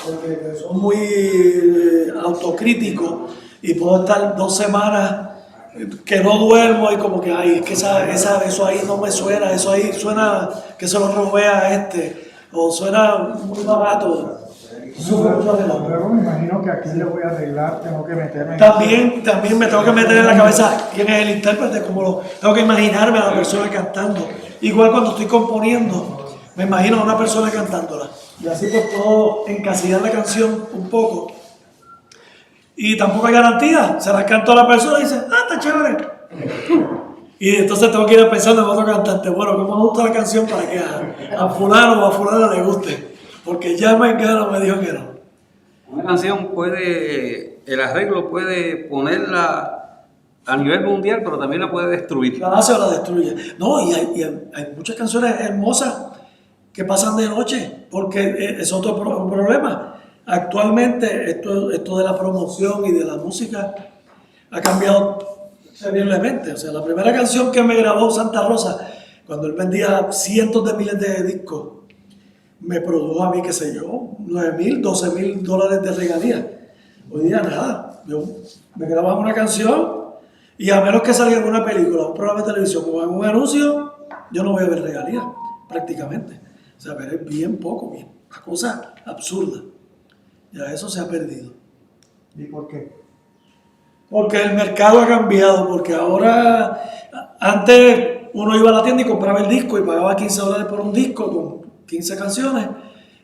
Porque son muy autocríticos y puedo estar 2 semanas que no duermo y como que, ay, es que eso ahí no me suena, eso ahí suena que se lo robé a este, o suena muy barato. Sufro mucho arreglando. Luego me imagino que aquí le voy a arreglar, tengo que meterme. También me tengo que meter en la cabeza quién es el intérprete, tengo que imaginarme a la persona cantando. Igual cuando estoy componiendo, me imagino a una persona cantándola. Y así pues puedo encasillar la canción un poco. Y tampoco hay garantía. Se la canto a la persona y dice, está chévere. Y entonces tengo que ir pensando en otro cantante. Bueno, ¿cómo me gusta la canción para que a fulano o a fulana le guste? Porque ya Mengano me dijo que no. Una canción el arreglo puede ponerla a nivel mundial, pero también la puede destruir. La hace o la destruye. No, y hay muchas canciones hermosas que pasan de noche, porque es otro problema. Actualmente esto de la promoción y de la música ha cambiado terriblemente. O sea, la primera canción que me grabó Santa Rosa, cuando él vendía cientos de miles de discos, me produjo a mí, qué sé yo, $9,000, $12,000 de regalías. Hoy día nada. Yo me grababa una canción y a menos que salga en una película, un programa de televisión o en un anuncio, yo no voy a ver regalías, prácticamente. O sea, veré bien poco, una cosa absurda. Ya eso se ha perdido. ¿Y por qué? Porque el mercado ha cambiado, porque ahora, antes uno iba a la tienda y compraba el disco y pagaba $15 por un disco con 15 canciones,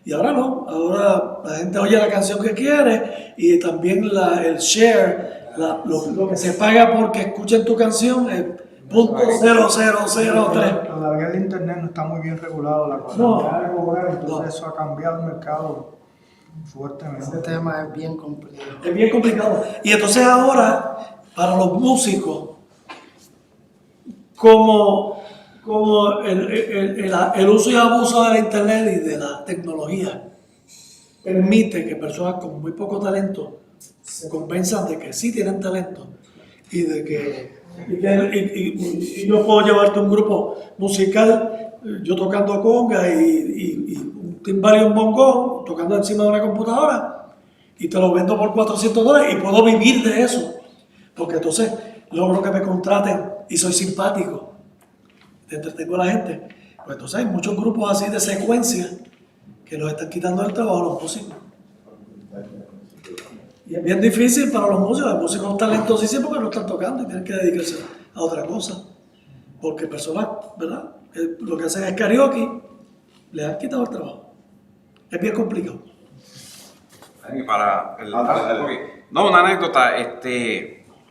y ahora no, ahora la gente oye la canción que quiere y también el share, lo que se paga porque escuchen tu canción es .0003. Todavía el internet no está muy bien regulado, la cosa de cobrar, entonces eso ha cambiado el mercado fuertemente. Ese tema es bien complejo. Es bien complicado. Y entonces ahora, para los músicos, como el uso y abuso de la internet y de la tecnología permite que personas con muy poco talento se convenzan de que sí tienen talento y de que y yo puedo llevarte un grupo musical, yo tocando conga y un timbal y un bongón, tocando encima de una computadora, y te lo vendo por $400 y puedo vivir de eso, porque entonces logro que me contraten y soy simpático, te entretengo a la gente. Pues entonces hay muchos grupos así de secuencia que nos están quitando el trabajo a los músicos. Y es bien difícil para los músicos talentosísimos porque no están tocando y tienen que dedicarse a otra cosa. Porque personas, ¿verdad?, que lo que hacen es karaoke, les han quitado el trabajo. Es bien complicado. Una anécdota,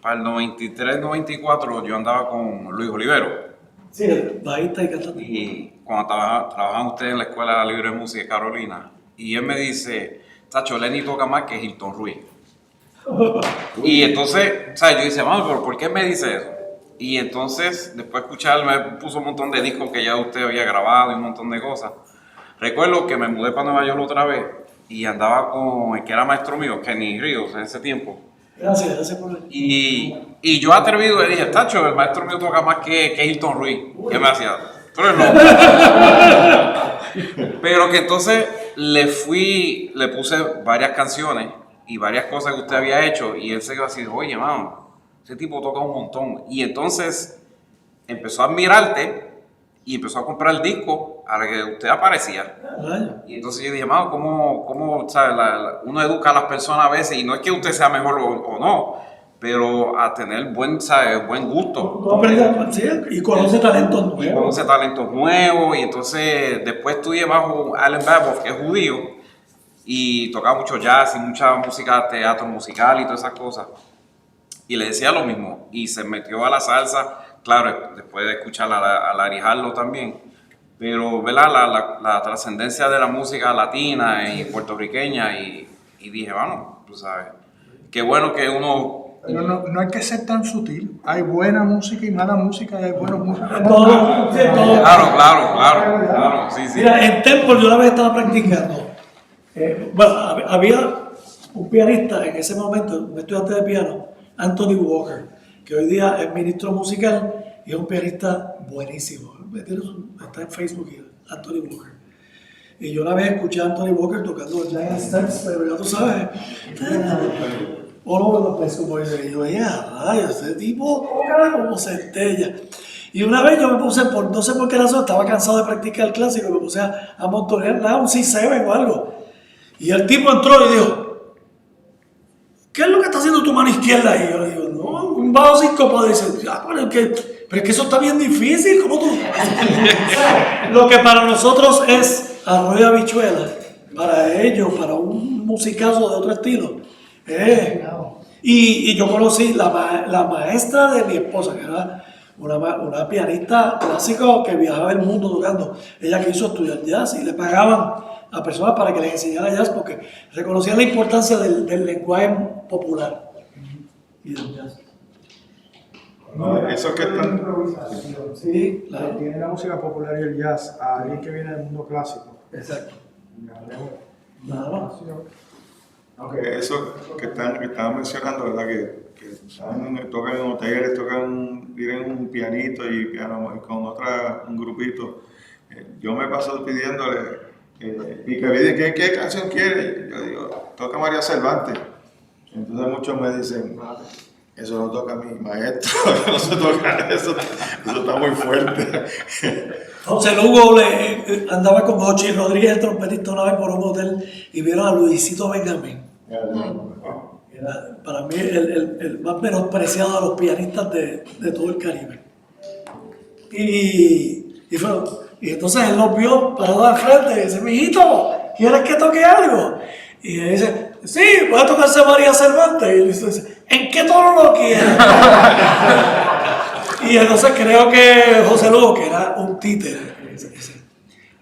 para el 93-94 yo andaba con Luis Olivero. Sí, el bajista y cantante. Y cuando trabajaban ustedes en la Escuela Libre de Música de Carolina, y él me dice, Tacho, Lenny toca más que Hilton Ruiz. Y entonces, ¿sabes? Yo decía, mami, pero ¿por qué me dice eso? Y entonces, después de escuchar, me puso un montón de discos que ya usted había grabado y un montón de cosas. Recuerdo que me mudé para Nueva York otra vez y andaba con el que era maestro mío, Kenny Ríos, en ese tiempo. Gracias por el... Y yo atrevido le dije, Tacho, el maestro mío toca más que Hilton Ruiz. ¿Qué me hacía? Tú eres loco. Pero que entonces le puse varias canciones y varias cosas que usted había hecho y él se quedó así, oye, mano, ese tipo toca un montón. Y entonces empezó a admirarte y empezó a comprar el disco a la que usted aparecía. Y entonces yo dije, mano, ¿cómo ¿sabes? Uno educa a las personas a veces y no es que usted sea mejor o no, pero a tener buen, ¿sabes? Buen gusto. Sí, y conoce talentos nuevos. Y conoce talentos nuevos, y entonces después estudié bajo Alan Babov, que es judío, y tocaba mucho jazz y mucha música, teatro musical y todas esas cosas. Y le decía lo mismo, y se metió a la salsa, claro, después de escuchar a Larry Harlow también. Pero, ¿verdad? La trascendencia de la música latina y puertorriqueña, y dije, bueno, tú sabes, qué bueno que uno... No hay que ser tan sutil. Hay buena música y mala música, y hay buena música. Todo. Claro, sí. Mira, en Temple yo una vez estaba practicando. Había un pianista en ese momento, un estudiante de piano, Anthony Walker, que hoy día es ministro musical y es un pianista buenísimo. Está en Facebook, Anthony Walker. Y yo una vez escuché a Anthony Walker tocando Giant Steps, pero ya tú sabes, all over the place, como dice. Y yo veía, rayos, ese tipo toca como centella. Y una vez yo me puse, no sé por qué razón, estaba cansado de practicar el clásico, me puse a montonear un C7 o algo. Y el tipo entró y dijo, ¿qué es lo que está haciendo tu mano izquierda ahí? Y yo le digo, no, un bajo síncopado. Y dice, pero es que eso está bien difícil, ¿cómo tú? Lo que para nosotros es arroz y habichuela, para ellos, para un musicazo de otro estilo. Y yo conocí la maestra de mi esposa, que era una pianista clásica que viajaba el mundo tocando. Ella quiso estudiar jazz y le pagaban a personas para que les enseñara jazz porque reconocían la importancia del lenguaje popular y del jazz. Eso que están... Sí, claro. Tiene la música popular y el jazz a alguien que viene del mundo clásico. Exacto. Aunque eso que estaban mencionando, ¿verdad? Que tocan en hoteles, tienen un pianito y piano con un grupito. Yo me paso pidiéndole, y que me dicen, ¿qué canción quiere? Yo digo, toca María Cervantes. Entonces muchos me dicen, eso no toca mi maestro, no se toca eso está muy fuerte. José Lugo andaba con Jochi Rodríguez, el trompetista, una vez por un hotel y vieron a Luisito Benjamín. Era para mí el más menospreciado de los pianistas de todo el Caribe. Y entonces él nos vio parado al frente y dice, mijito, ¿quieres que toque algo? Y él dice, sí, puede tocarse María Cervantes. Y él dice, ¿en qué tono lo quieres? Y entonces creo que José Lugo, que era un títere, dice,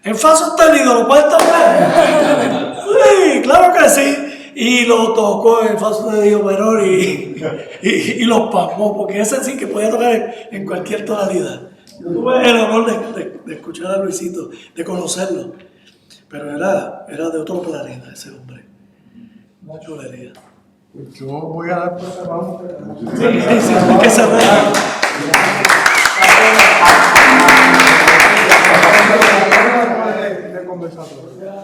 ¿en fa sostenido lo puedes tocar? Sí, claro que sí. Y lo tocó en fa sostenido menor y lo pasmó, porque ese sí que podía tocar en cualquier tonalidad. Yo tuve el honor de escuchar a Luisito, de conocerlo, pero era de otro planeta ese hombre. Una chulería. Yo voy a dar por cerrado. Sí, hay que cerrar. De conversatorio.